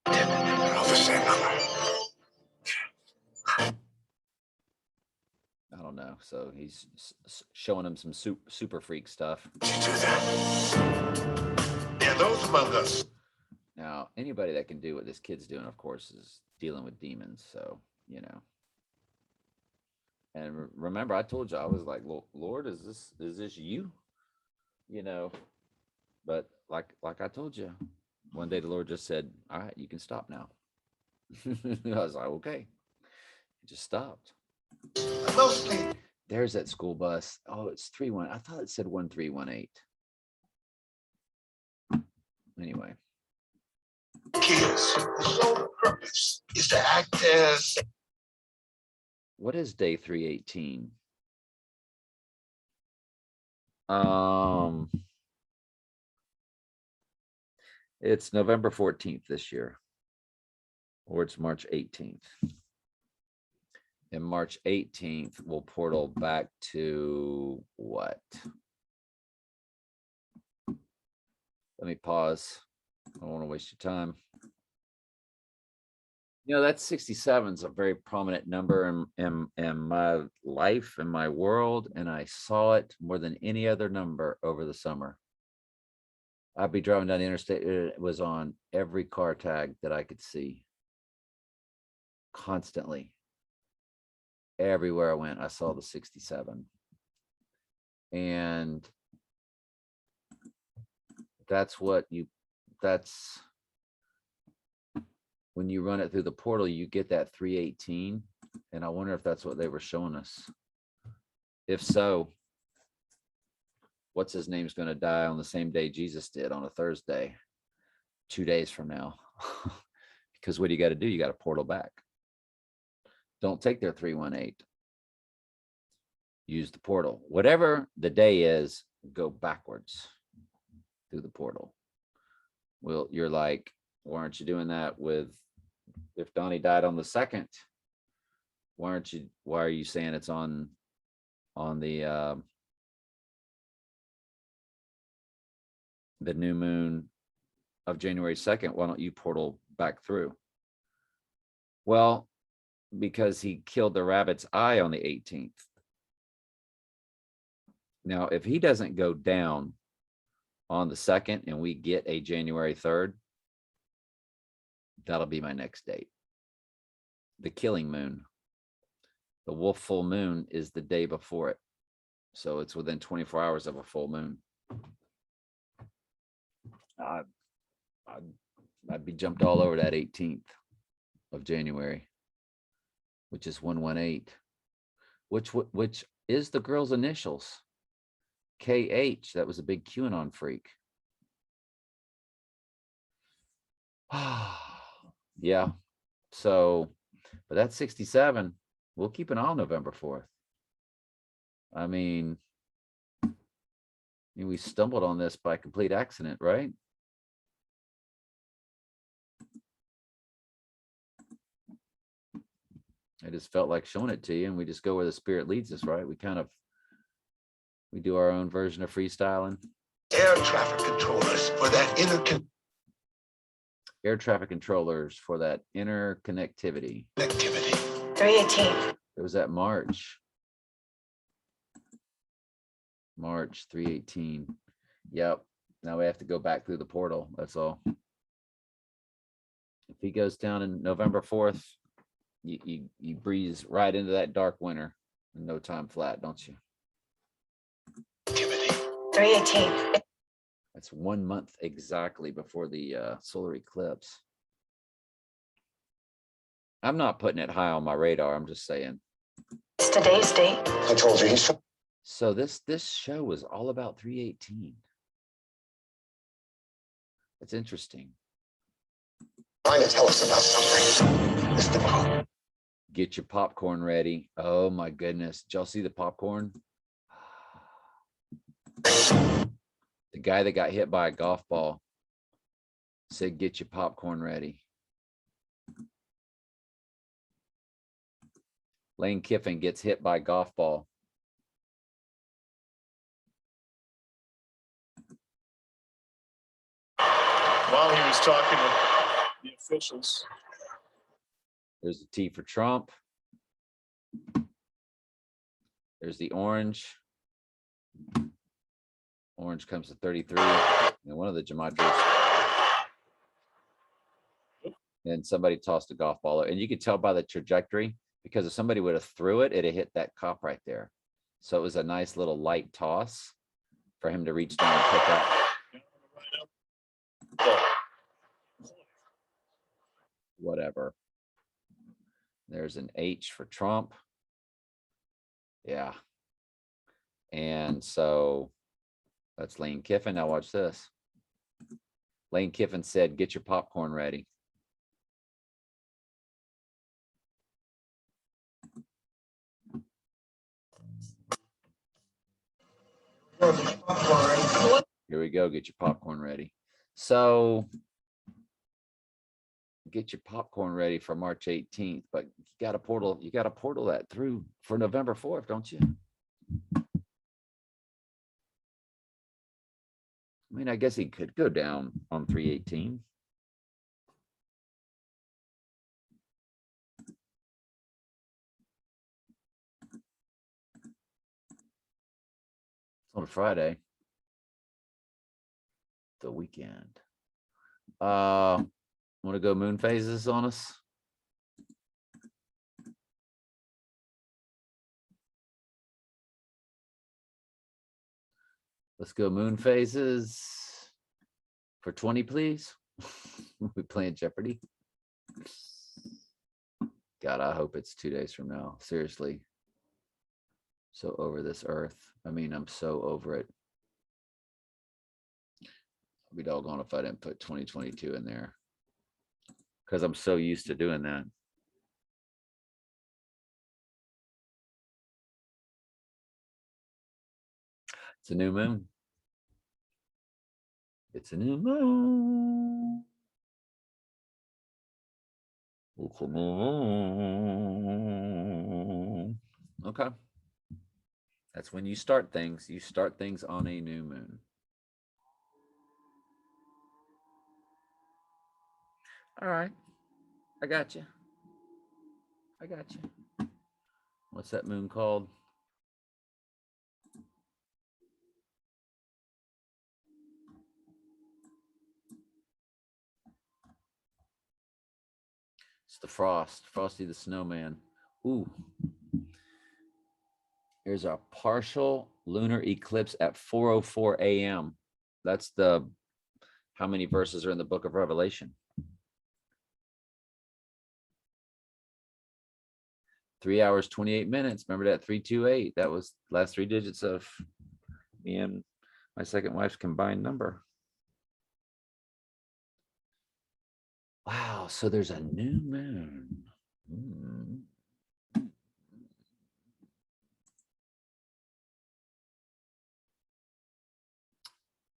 They're all the same color. I don't know. So he's showing him some super freak stuff. You do that. There are those among us. Now, anybody that can do what this kid's doing, of course, is dealing with demons. So, you know. And remember, I told you, I was like, Lord, is this you? You know, but like I told you, one day the Lord just said, all right, you can stop now. I was like, okay. It just stopped. Mostly. There's that school bus. Oh, it's 31. I thought it said 1318. Anyway. Kids, the sole purpose is to act as. What is day 318? It's November 14th this year, or it's March 18th. And March 18th will portal back to what? Let me pause. I don't want to waste your time. You know, that 67 is a very prominent number in my life, in my world, and I saw it more than any other number over the summer. I'd be driving down the interstate. It was on every car tag that I could see. Constantly. Everywhere I went, I saw the 67. And that's when you run it through the portal, you get that 318. And I wonder if that's what they were showing us. If so, what's his name's going to die on the same day Jesus did, on a Thursday, 2 days from now. Because what do you got to do? You got to portal back. Don't take their 318. Use the portal. Whatever the day is, go backwards through the portal. Well, you're like, why aren't you doing that with, if Donnie died on the 2nd? Why are you saying it's on the new moon of January 2nd? Why don't you portal back through? Well, because he killed the rabbit's eye on the 18th. Now, if he doesn't go down on the 2nd and we get a January 3rd, that'll be my next date. The killing moon. The wolf full moon is the day before it. So it's within 24 hours of a full moon. I'd be jumped all over that 18th of January, which is 118, which is the girl's initials. KH. That was a big QAnon freak. Yeah. So, but that's 67. We'll keep an eye on November 4th. I mean, we stumbled on this by complete accident, right? I just felt like showing it to you, and we just go where the spirit leads us, right? We do our own version of freestyling. Air traffic controllers for that Air traffic controllers for that interconnectivity. Activity. 318. It was at March 318. Yep. Now we have to go back through the portal. That's all. If he goes down in November 4th, you breeze right into that dark winter in no time flat, don't you? Activity. 318. That's 1 month exactly before the solar eclipse. I'm not putting it high on my radar. I'm just saying. It's today's date. I told you he's So this show was all about 318. That's interesting. trying to tell us about something. Mr. Poe. Get your popcorn ready. Oh my goodness. Did y'all see the popcorn? The guy that got hit by a golf ball said, get your popcorn ready. Lane Kiffin gets hit by a golf ball. while he was talking to the officials. There's the T for Trump. There's the orange. Orange comes to 33. And one of the gematrias. And somebody tossed a golf ball. And you could tell by the trajectory, because if somebody would have threw it, it'd have hit that cop right there. So it was a nice little light toss for him to reach down and pick up. Whatever. There's an H for Trump. Yeah. And so that's Lane Kiffin. Now watch this. Lane Kiffin said, get your popcorn ready. Here we go. Get your popcorn ready. So get your popcorn ready for March 18th, but you got to portal that through for November 4th, don't you? I mean, I guess he could go down on 318. It's on a Friday. The weekend. Want to go moon phases on us? Let's go moon phases for 20, please. We playing Jeopardy. God, I hope it's 2 days from now. Seriously. So over this earth. I mean, I'm so over it. I'll be doggone if I didn't put 2022 in there, because I'm so used to doing that. It's a new moon. It's a new moon. It's a new moon. Okay. That's when you start things. You start things on a new moon. All right. I got you. I got you. What's that moon called? It's the Frost, Frosty the Snowman. Ooh. There's a partial lunar eclipse at 4:04 a.m. That's the, how many verses are in the book of Revelation? 3 hours, 28 minutes. Remember that 328? That was last three digits of me and my second wife's combined number. Wow. So there's a new moon.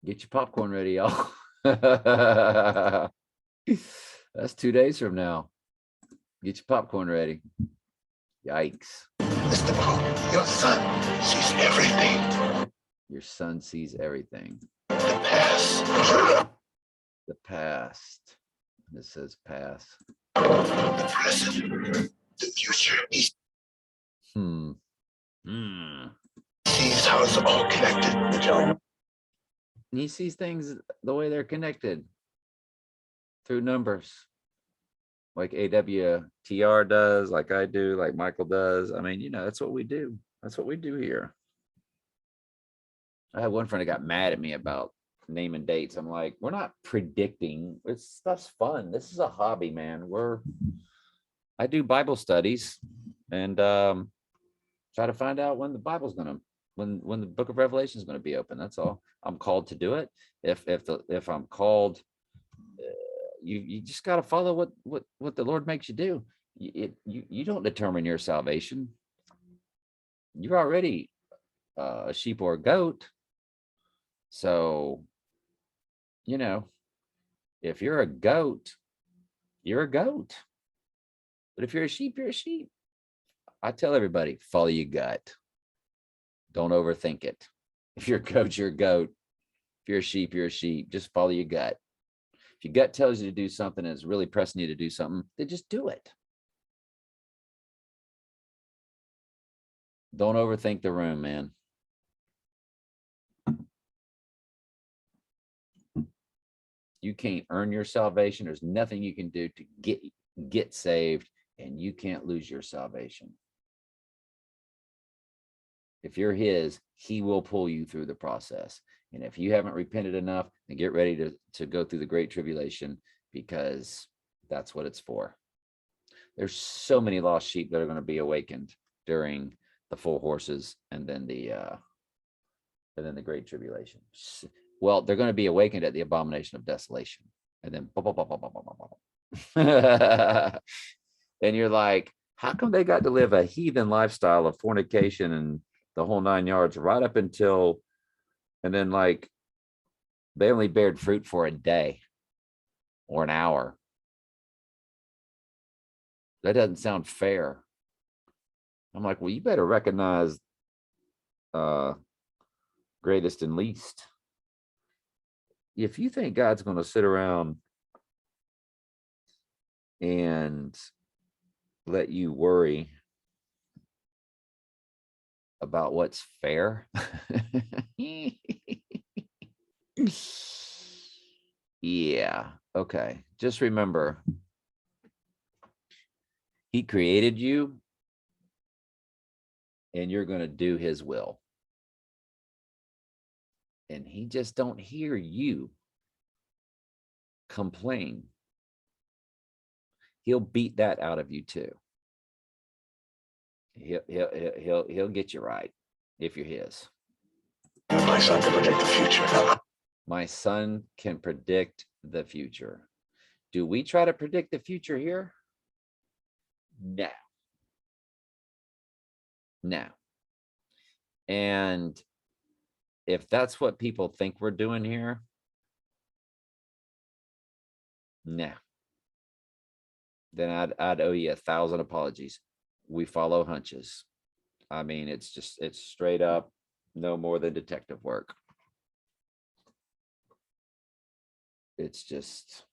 Get your popcorn ready, y'all. That's 2 days from now. Get your popcorn ready. Yikes. Mr. Pope, your son sees everything. Your son sees everything. The past. The past. It says past. The present. The future. He sees how it's all connected. He sees things the way they're connected. Through numbers. Like AWTR does, like I do, like Michael does. I mean, you know, that's what we do. That's what we do here. I had one friend that got mad at me about naming dates. I'm like, we're not predicting. It's stuff's fun. This is a hobby, man. I do Bible studies and try to find out when the Bible's gonna, when the book of Revelation is gonna be open. That's all. I'm called to do it. If I'm called, you just got to follow what the Lord makes you do. You don't determine your salvation. You're already a sheep or a goat. So, you know, if you're a goat, you're a goat. But if you're a sheep, you're a sheep. I tell everybody, follow your gut. Don't overthink it. If you're a goat, you're a goat. If you're a sheep, you're a sheep. Just follow your gut. If your gut tells you to do something and it's really pressing you to do something, then just do it. Don't overthink the room, man. You can't earn your salvation. There's nothing you can do to get saved, and you can't lose your salvation. If you're his, he will pull you through the process. And if you haven't repented enough, then get ready to go through the great tribulation, because that's what it's for. There's so many lost sheep that are going to be awakened during the 4 horses and then the great tribulation. Well, they're going to be awakened at the abomination of desolation. And then and you're like, how come they got to live a heathen lifestyle of fornication and the whole 9 yards right up until, and then like they only bared fruit for a day or an hour? That doesn't sound fair. I'm like, well, you better recognize greatest and least. If you think God's going to sit around and let you worry about what's fair, yeah, okay. Just remember, he created you and you're going to do his will. And he just don't hear you complain. He'll beat that out of you too. He'll get you right if you're his. My son can predict the future. My son can predict the future. Do we try to predict the future here? No. No. And if that's what people think we're doing here, no. Then I'd owe you 1,000 apologies. We follow hunches. I mean, it's straight up no more than detective work. It's just,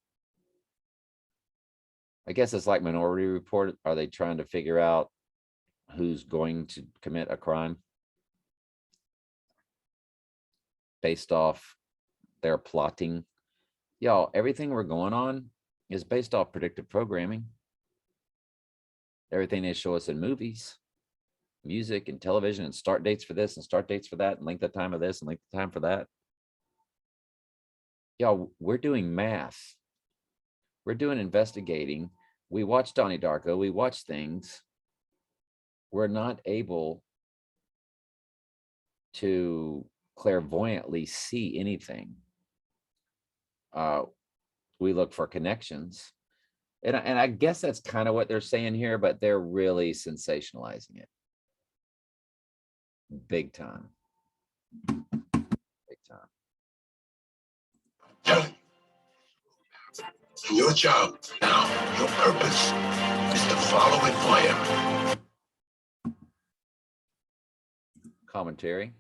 I guess it's like Minority Report. Are they trying to figure out who's going to commit a crime based off their plotting? Y'all, everything we're going on is based off predictive programming. Everything they show us in movies, music, and television, and start dates for this and start dates for that, and length of time of this and length of time for that. Y'all, we're doing math. We're doing investigating. We watch Donnie Darko. We watch things. We're not able to clairvoyantly see anything. We look for connections. And I guess that's kind of what they're saying here, but they're really sensationalizing it. Big time. Big time. Your job now, your purpose is to follow it for him. Commentary.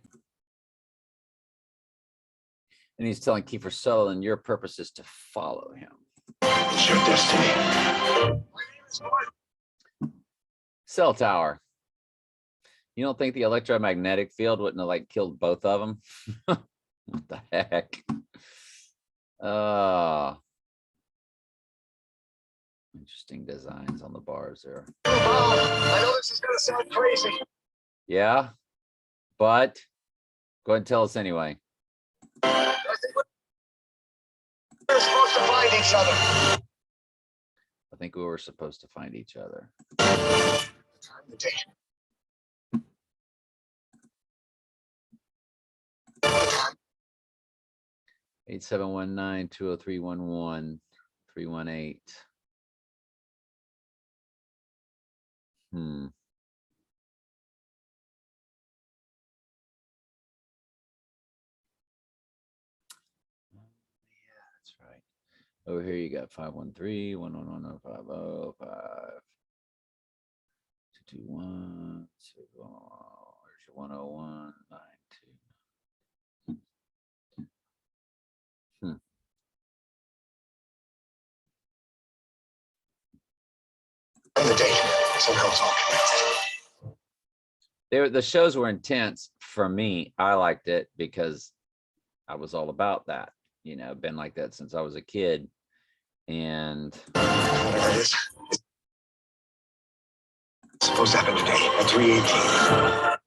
And he's telling Kiefer Sutherland, your purpose is to follow him. It's your destiny. Cell tower. You don't think the electromagnetic field wouldn't have like killed both of them? What the heck? Interesting designs on the bars there. I know this is gonna sound crazy. Yeah, but go ahead and tell us anyway. I think we're supposed to find each other. I think we were supposed to find each other. 8719-20311-318. Yeah, that's right. Over here you got 513-111-50-5 221. There's your 101-92. And the date. Somehow it's all connected. The shows were intense for me. I liked it because I was all about that. You know, been like that since I was a kid. And Whatever it is, it's supposed to happen today at 3:18.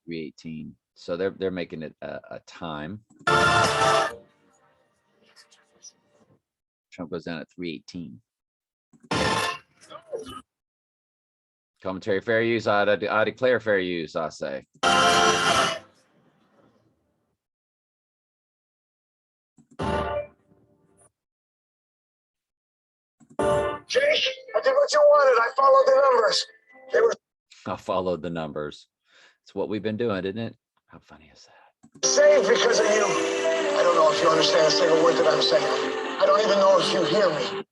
3:18. So they're making it a time. Trump goes down at 3:18. Commentary fair use. I declare fair use, I say. Jake, I did what you wanted. I followed the numbers. They were I followed the numbers. It's what we've been doing, isn't it? How funny is that? saved because of you. I don't know if you understand a single word that I'm saying. I don't even know if you hear me.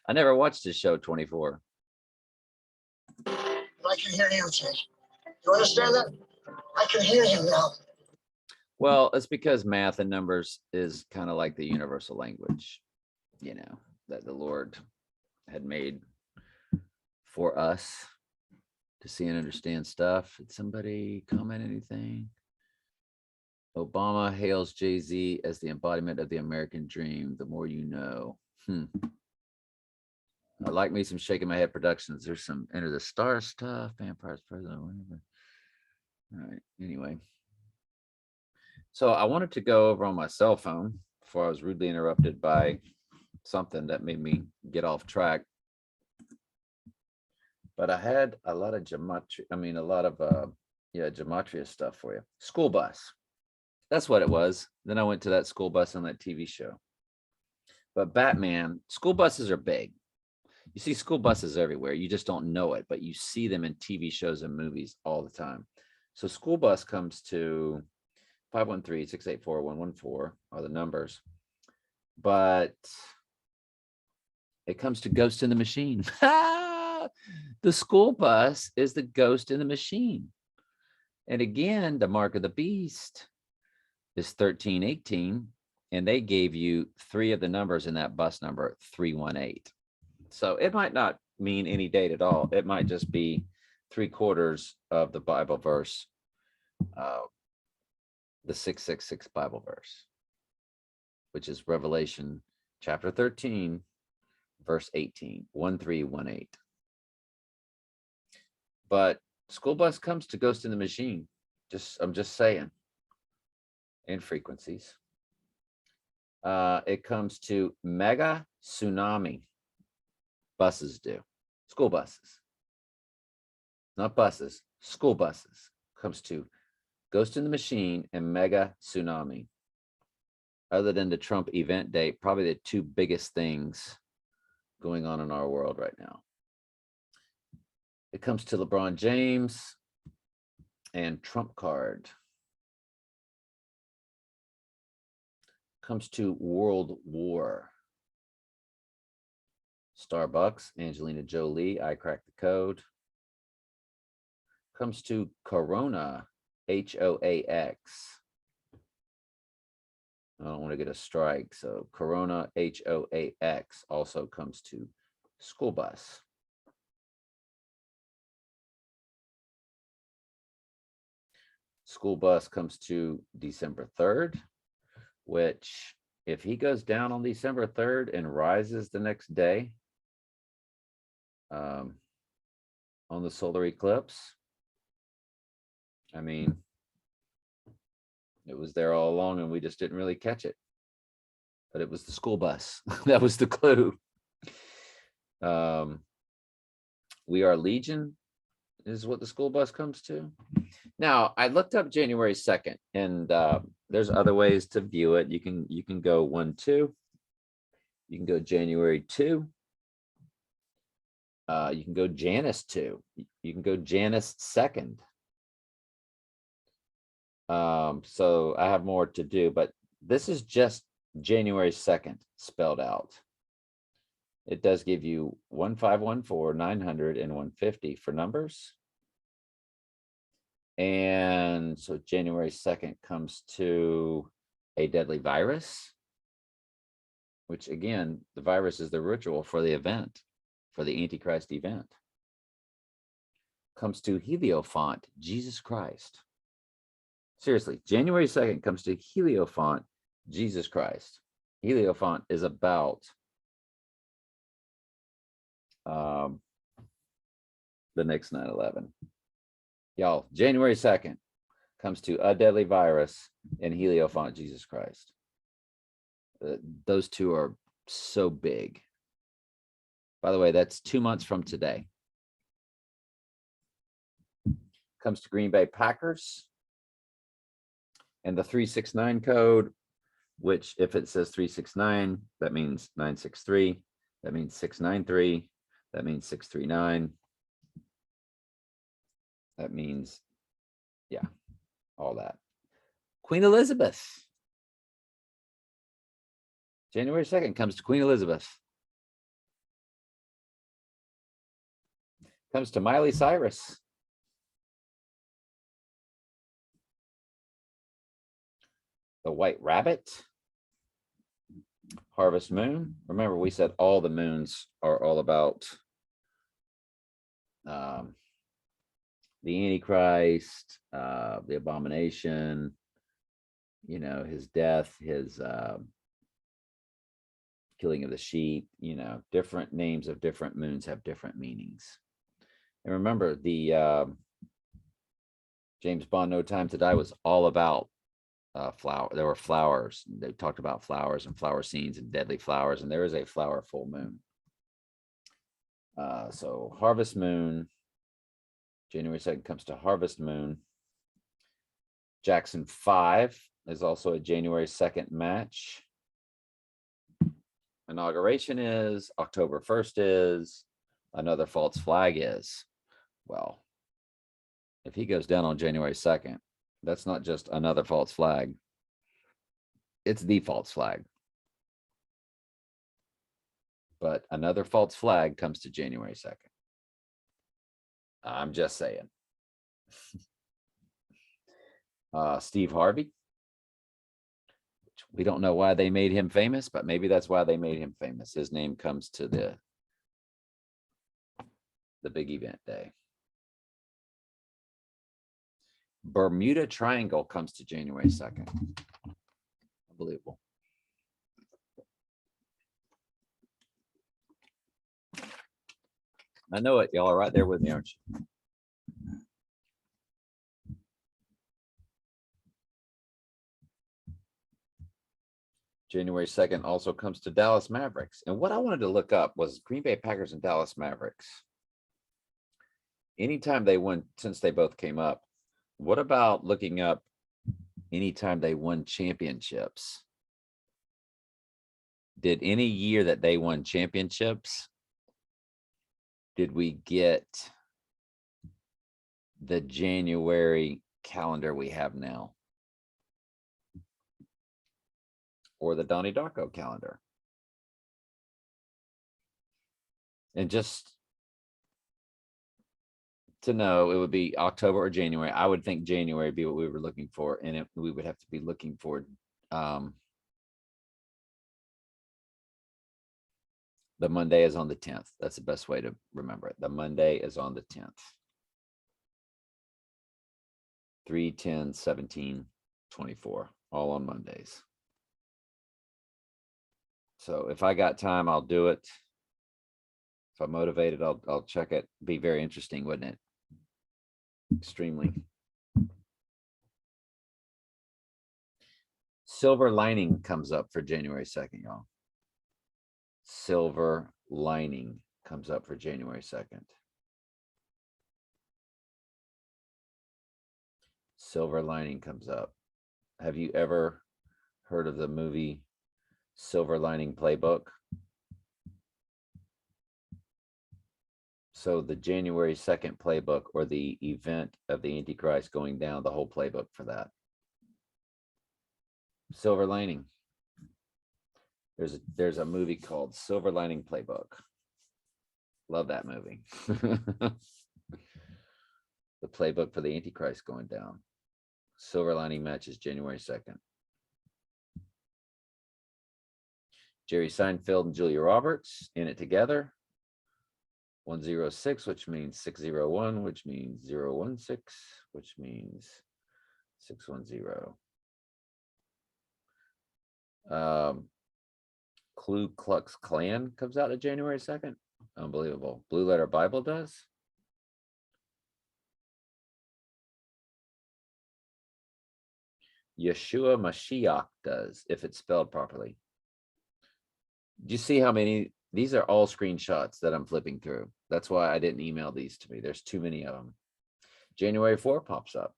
I never watched this show 24. I can hear you, Jake. You understand that? I can hear you now. Well, it's because math and numbers is kind of like the universal language, you know, that the Lord had made for us to see and understand stuff. Did somebody comment anything? Obama hails Jay-Z as the embodiment of the American dream. The more you know. I like me some Shaking My Head Productions. There's some Enter the Star stuff, Vampire's President, whatever. All right, anyway. So I wanted to go over on my cell phone before I was rudely interrupted by something that made me get off track. But I had a lot of gematria, gematria stuff for you. School bus. That's what it was. Then I went to that school bus on that TV show. But Batman, school buses are big. You see school buses everywhere. You just don't know it, but you see them in TV shows and movies all the time. So school bus comes to 513-684-114 are the numbers. But it comes to Ghost in the Machine. The school bus is the ghost in the machine. And again, the mark of the beast is 1318. And they gave you 3 of the numbers in that bus number, 318. So it might not mean any date at all. It might just be 3/4 of the Bible verse, the 666 Bible verse, which is Revelation chapter 13, verse 18, 1318. But school bus comes to Ghost in the Machine. I'm just saying. In frequencies. It comes to Mega Tsunami. Buses do. School buses. Not buses. School buses. Comes to Ghost in the Machine and Mega Tsunami. Other than the Trump event date, probably the 2 biggest things going on in our world right now. It comes to LeBron James and Trump card. Comes to World War. Starbucks, Angelina Jolie, I cracked the code. Comes to Corona, HOAX. I don't want to get a strike, so Corona, HOAX also comes to school bus. School bus comes to December 3rd, which if he goes down on December 3rd and rises the next day on the solar eclipse, I mean, it was there all along and we just didn't really catch it. But it was the school bus. That was the clue. We Are Legion is what the school bus comes to. Now, I looked up January 2nd, and there's other ways to view it. You can go 1-2. You can go January 2. You can go Janus 2. You can go Janus 2nd. So I have more to do, but this is just January 2nd spelled out. It does give you 1514, 900, and 150 for numbers. And so January 2nd comes to a deadly virus. which again, the virus is the ritual for the event, for the Antichrist event. Comes to Heliofont, Jesus Christ. Seriously, January 2nd comes to Heliofont, Jesus Christ. Heliofont is about the next 9/11. Y'all, January 2nd comes to a deadly virus and Heliofont, Jesus Christ. Those two are so big. By the way, that's 2 months from today. Comes to Green Bay Packers and the 369 code, which if it says 369, that means 963, that means 693, that means 639. That means, yeah, all that. Queen Elizabeth. January 2nd comes to Queen Elizabeth. Comes to Miley Cyrus. The White Rabbit. Harvest Moon. Remember, we said all the moons are all about the Antichrist, the abomination, you know, his death, his killing of the sheep, you know, different names of different moons have different meanings. And remember, the James Bond No Time to Die was all about flower. There were flowers. They talked about flowers and flower scenes and deadly flowers, and there is a flower full moon. So Harvest Moon, January 2nd comes to Harvest Moon. Jackson 5 is also a January 2nd match. Inauguration is, October 1st is, Another False Flag is. Well, if he goes down on January 2nd, that's not just another false flag. It's the false flag. But Another False Flag comes to January 2nd. I'm just saying. Steve Harvey. We don't know why they made him famous, but maybe that's why they made him famous. His name comes to the big event day. Bermuda Triangle comes to January 2nd. Unbelievable. I know it. Y'all are right there with me, aren't you? January 2nd also comes to Dallas Mavericks. And what I wanted to look up was Green Bay Packers and Dallas Mavericks. Anytime they won, since they both came up, what about looking up anytime they won championships? Did any year that they won championships, did we get the January calendar we have now? Or the Donnie Darko calendar? And just to know, it would be October or January. I would think January would be what we were looking for. And we would have to be looking for the Monday is on the 10th. That's the best way to remember it. The Monday is on the 10th. 3/10/17/24, all on Mondays. So if I got time, I'll do it. If I'm motivated, I'll check it. Be very interesting, wouldn't it? Extremely. Silver Lining comes up for January 2nd, y'all. Silver Lining comes up for January 2nd. Silver Lining comes up. Have you ever heard of the movie Silver Lining Playbook? So the January 2nd playbook, or the event of the Antichrist going down, the whole playbook for that. Silver Lining. There's a movie called Silver Lining Playbook. Love that movie. The playbook for the Antichrist going down. Silver Lining matches January 2nd. Jerry Seinfeld and Julia Roberts in it together. 106, which means 601, which means 016, which means 610. Ku Klux Klan comes out on January 2nd. Unbelievable. Blue Letter Bible does. Yeshua Mashiach does, if it's spelled properly. Do you see how many? These are all screenshots that I'm flipping through. That's why I didn't email these to me. There's too many of them. January 4 pops up.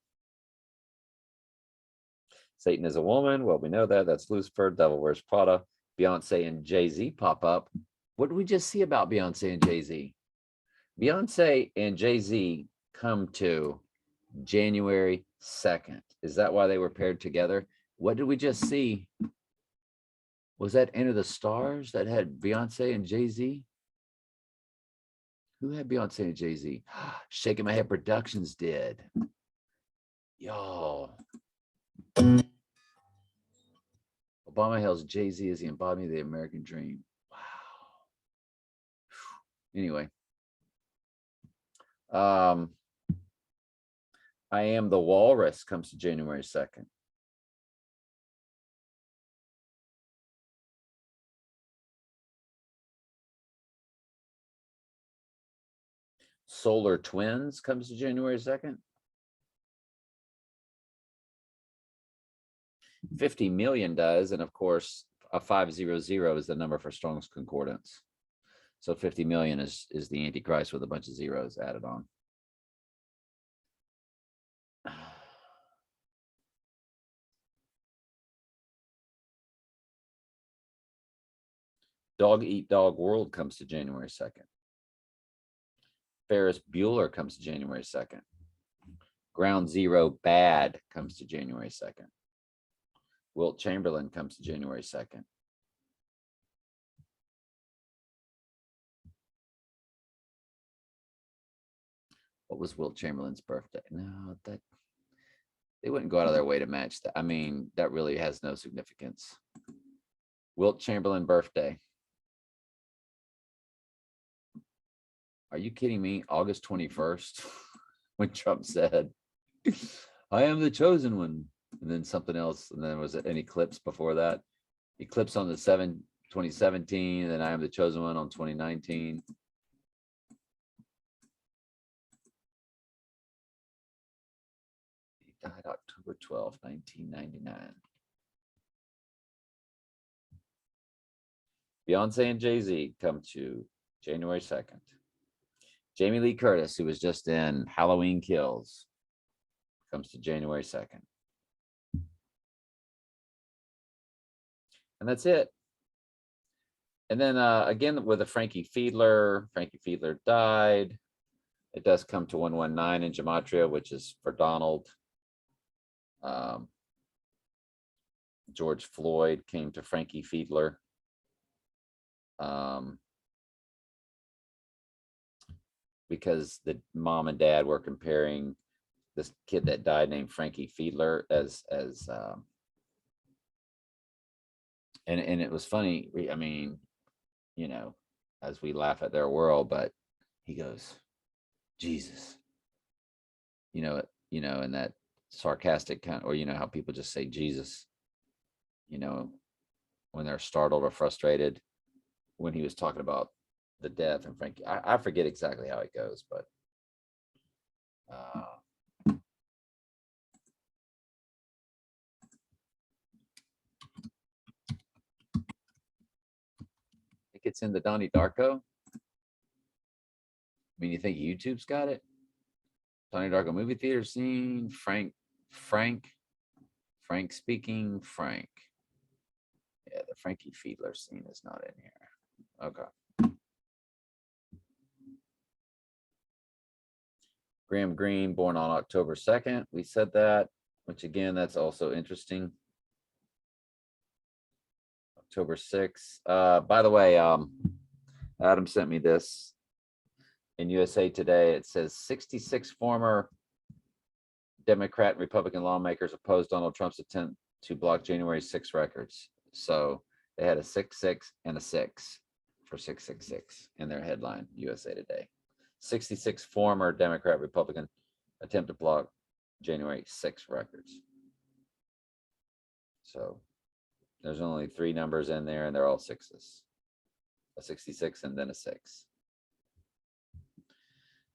Satan is a woman. Well, we know that. That's Lucifer. Devil Wears Prada. Beyonce and Jay-Z pop up. What did we just see about Beyonce and Jay-Z? Beyonce and Jay-Z come to January 2nd. Is that why they were paired together? What did we just see? Was that Enter the Stars that had Beyonce and Jay-Z? Who had Beyonce and Jay-Z? Shaking My Head Productions did. Y'all. Obama hails Jay-Z as the embodiment of the American dream. Wow. Anyway. I Am the Walrus comes to January 2nd. Solar Twins comes to January 2nd. 50 million does, and of course, a 500 is the number for Strong's Concordance. So 50 million is the Antichrist with a bunch of zeros added on. Dog Eat Dog World comes to January 2nd. Ferris Bueller comes to January 2nd. Ground Zero Bad comes to January 2nd. Wilt Chamberlain comes to January 2nd. What was Wilt Chamberlain's birthday? No, that they wouldn't go out of their way to match that. I mean, that really has no significance. Wilt Chamberlain birthday. Are you kidding me? August 21st, when Trump said, I am the chosen one. And then something else. And then was it an eclipse before that? Eclipse on the 2017. And then I am the chosen one on 2019. He died October 12th, 1999. Beyonce and Jay-Z come to January 2nd. Jamie Lee Curtis, who was just in Halloween Kills, comes to January 2nd. And that's it. And then again, with a Frankie Fiedler died. It does come to 119 in Gematria, which is for Donald. George Floyd came to Frankie Fiedler. Because the mom and dad were comparing this kid that died named Frankie Fiedler as and it was funny. I mean, you know, as we laugh at their world, but he goes, Jesus, you know, in that sarcastic kind, or you know how people just say Jesus, you know, when they're startled or frustrated. When he was talking about the death and Frankie, I forget exactly how it goes, but I think it's in the Donnie Darko. I mean, you think YouTube's got it? Donnie Darko movie theater scene. Frank speaking. Frank. Yeah, the Frankie Fiedler scene is not in here. Okay. Graham Greene, born on October 2nd. We said that, which again, that's also interesting. October 6th. By the way, Adam sent me this in USA Today. It says 66 former Democrat and Republican lawmakers opposed Donald Trump's attempt to block January 6 records. So They had a 6-6 and a 6 for 666 in their headline, USA Today. 66 former Democrat Republican attempt to block January 6 records. So there's only 3 numbers in there and they're all 6s. A 66 and then a 6.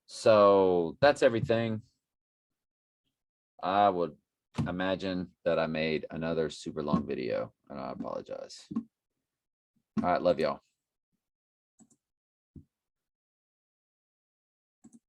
So that's everything. I would imagine that I made another super long video and I apologize. All right, love y'all.